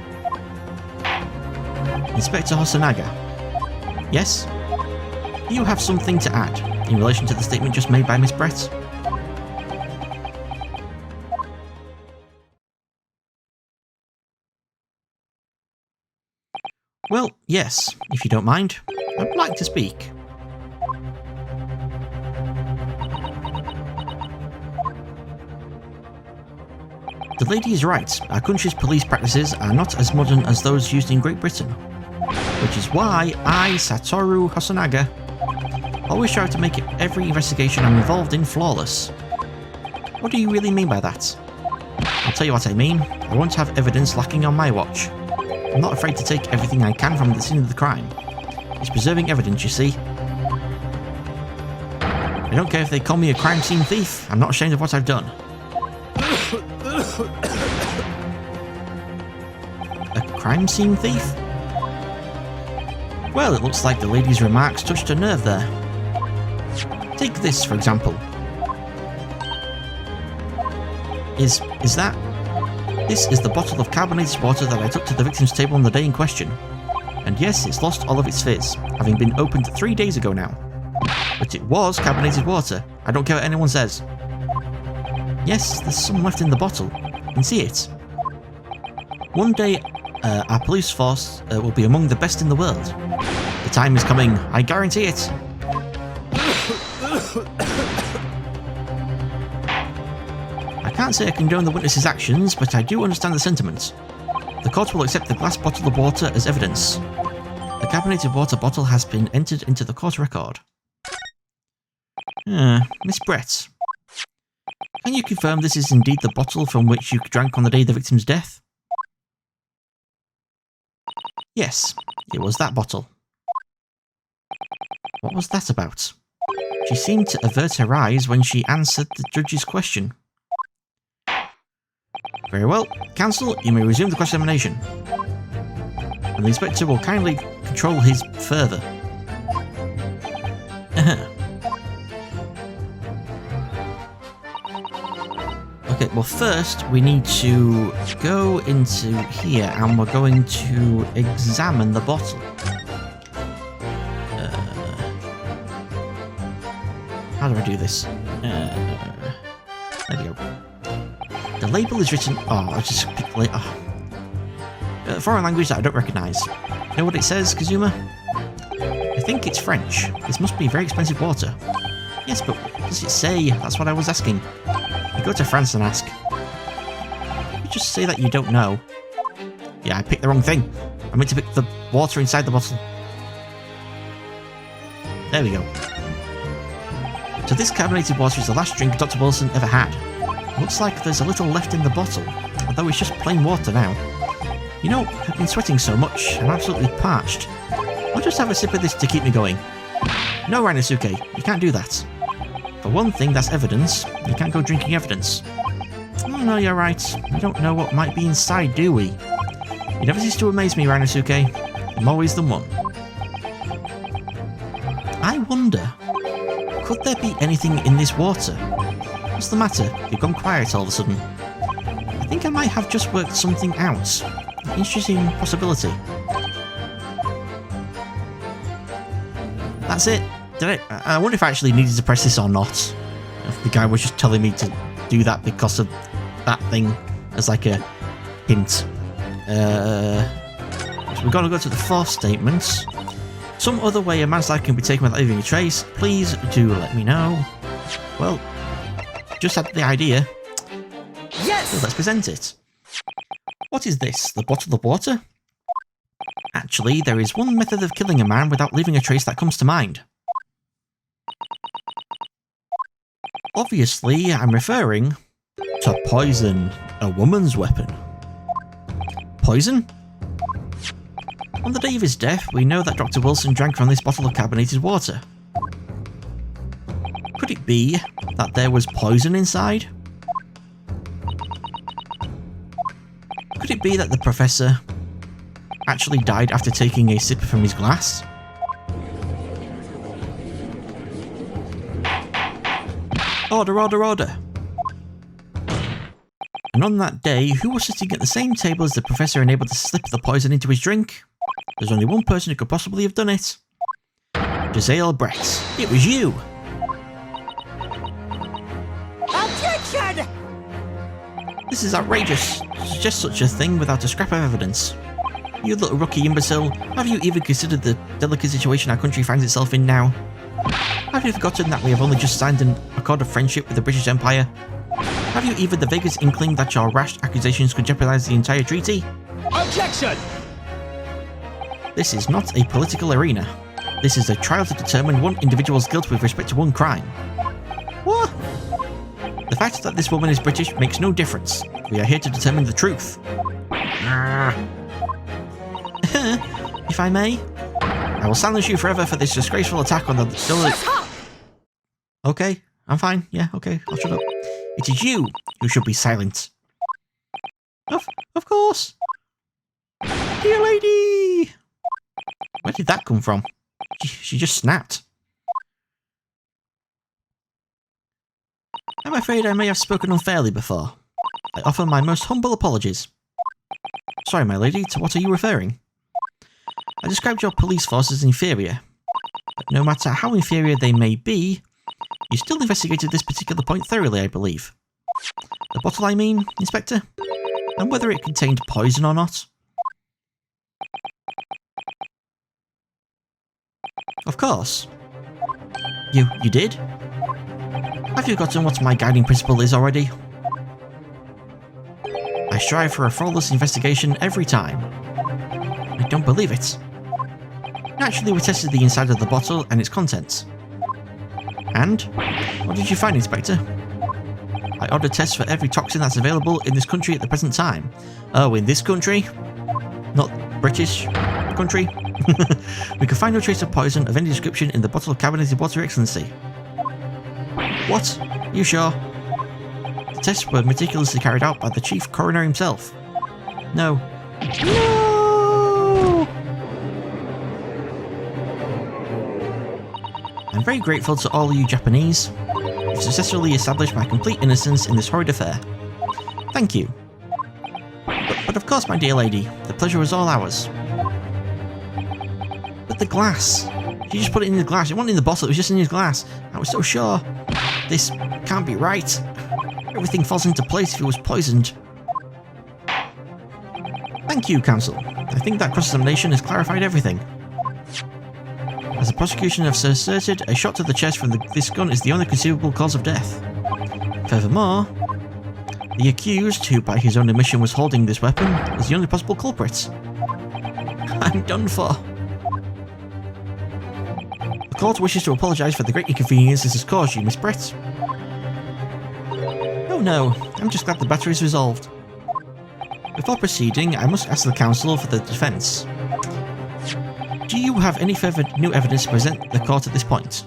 Inspector Hosonaga. Yes? Do you have something to add in relation to the statement just made by Miss Brett? Well, yes, if you don't mind. I'd like to speak. The lady is right. Our country's police practices are not as modern as those used in Great Britain. Which is why I, Satoru Hosonaga, always try to make every investigation I'm involved in flawless. What do you really mean by that? I'll tell you what I mean. I won't have evidence lacking on my watch. I'm not afraid to take everything I can from the scene of the crime. It's preserving evidence, you see. I don't care if they call me a crime scene thief. I'm not ashamed of what I've done. A crime scene thief? Well, it looks like the lady's remarks touched a nerve there. Take this, for example. Is that... This is the bottle of carbonated water that I took to the victim's table on the day in question. And yes, it's lost all of its fizz, having been opened 3 days ago now. But it was carbonated water. I don't care what anyone says. Yes, there's some left in the bottle. I can see it. One day, our police force will be among the best in the world. The time is coming, I guarantee it. I can't say I condone the witness's actions, but I do understand the sentiment. The court will accept the glass bottle of water as evidence. The carbonated water bottle has been entered into the court record. Miss Brett, can you confirm this is indeed the bottle from which you drank on the day of the victim's death? Yes, it was that bottle. What was that about? She seemed to avert her eyes when she answered the judge's question. Very well, counsel, you may resume the cross-examination. And the inspector will kindly control his further. Okay, well first we need to go into here and we're going to examine the bottle. How do I do this? There we go. The label is written... Oh, I just picked the label. Oh. Foreign language that I don't recognise. You know what it says, Kazuma? I think it's French. This must be very expensive water. Yes, but what does it say? That's what I was asking. You go to France and ask. You just say that you don't know. Yeah, I picked the wrong thing. I meant to pick the water inside the bottle. There we go. So this carbonated water is the last drink Dr. Wilson ever had. Looks like there's a little left in the bottle, although it's just plain water now. You know, I've been sweating so much, I'm absolutely parched. I'll just have a sip of this to keep me going. No, Rinosuke, you can't do that. For one thing, that's evidence. You can't go drinking evidence. Oh no, you're right. We don't know what might be inside, do we? You never cease to amaze me, Rinosuke. I'm always the one. I wonder, could there be anything in this water? What's the matter? You've gone quiet all of a sudden. I think I might have just worked something out. An interesting possibility. That's it. I wonder if I actually needed to press this or not. If the guy was just telling me to do that because of that thing as like a hint. So we've got to go to the fourth statement. Some other way a man's life can be taken without leaving a trace. Please do let me know. Well, just had the idea. Yes! So let's present it. What is this? The bottle of water? Actually, there is one method of killing a man without leaving a trace that comes to mind. Obviously, I'm referring to poison, a woman's weapon. Poison? On the day of his death, we know that Dr. Wilson drank from this bottle of carbonated water. Could it be that there was poison inside? Could it be that the professor actually died after taking a sip from his glass? Order, order, order! And on that day, who was sitting at the same table as the professor and able to slip the poison into his drink? There's only one person who could possibly have done it. Giselle Brett. It was you! Objection! This is outrageous. To suggest such a thing without a scrap of evidence. You little rookie imbecile, have you even considered the delicate situation our country finds itself in now? Have you forgotten that we have only just signed an accord of friendship with the British Empire? Have you even the vaguest inkling that your rash accusations could jeopardize the entire treaty? Objection! This is not a political arena. This is a trial to determine one individual's guilt with respect to one crime. What? The fact that this woman is British makes no difference. We are here to determine the truth. If I may, I will silence you forever for this disgraceful attack on the... Shut up! Okay, I'm fine. Yeah, okay, I'll shut up. It is you who should be silent. Of course. Dear lady! Where did that come from? She just snapped. I'm afraid I may have spoken unfairly before. I offer my most humble apologies. Sorry, my lady, to what are you referring? I described your police force as inferior. But no matter how inferior they may be, you still investigated this particular point thoroughly, I believe. The bottle, I mean, Inspector? And whether it contained poison or not? Of course. You did? Have you forgotten what my guiding principle is already? I strive for a flawless investigation every time. I don't believe it. Naturally, we tested the inside of the bottle and its contents. And? What did you find, Inspector? I ordered tests for every toxin that's available in this country at the present time. Oh, in this country? Not British country? We could find no trace of poison of any description in the bottle of carbonated water, Excellency. What? You sure? The tests were meticulously carried out by the chief coroner himself. No. No! I'm very grateful to all you Japanese. You've successfully established my complete innocence in this horrid affair. Thank you. But of course, my dear lady, the pleasure was all ours. But the glass. She just put it in the glass. It wasn't in the bottle, it was just in his glass. I was so sure. This can't be right. Everything falls into place if it was poisoned. Thank you, Counsel. I think that cross-examination has clarified everything. As the prosecution have asserted, a shot to the chest from this gun is the only conceivable cause of death. Furthermore, the accused, who by his own admission was holding this weapon, is the only possible culprit. I'm done for. The court wishes to apologise for the great inconvenience this has caused you, Miss Brett. Oh no, I'm just glad the matter is resolved. Before proceeding, I must ask the counsel for the defence. Do you have any further new evidence to present the court at this point?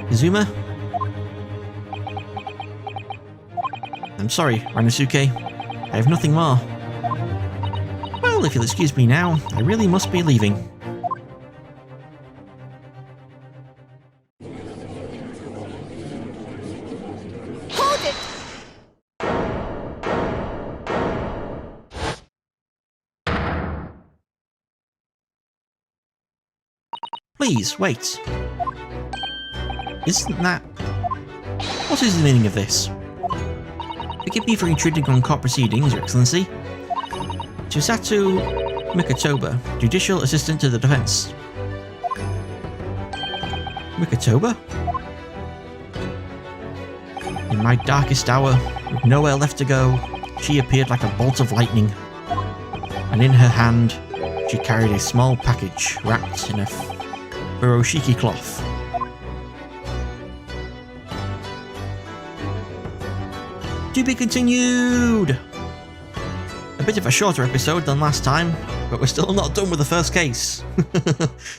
Izuma? I'm sorry, Ranosuke. I have nothing more. Well, if you'll excuse me now, I really must be leaving. Hold it! Please, wait. Isn't that... What is the meaning of this? Forgive me for intruding on court proceedings, Your Excellency. Chisato Mikotoba, Judicial Assistant to the Defense. Mikotoba? In my darkest hour, with nowhere left to go, she appeared like a bolt of lightning. And in her hand, she carried a small package wrapped in a furoshiki cloth. To be continued! A bit of a shorter episode than last time, but we're still not done with the first case.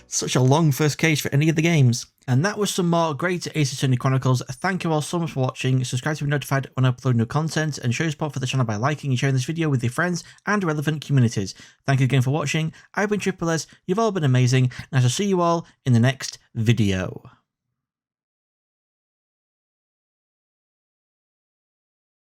Such a long first case for any of the games. And that was some more great Ace Attorney Chronicles. Thank you all so much for watching. Subscribe to be notified when I upload new content, and show your support for the channel by liking and sharing this video with your friends and relevant communities. Thank you again for watching. I've been Triple S, you've all been amazing, and I shall see you all in the next video.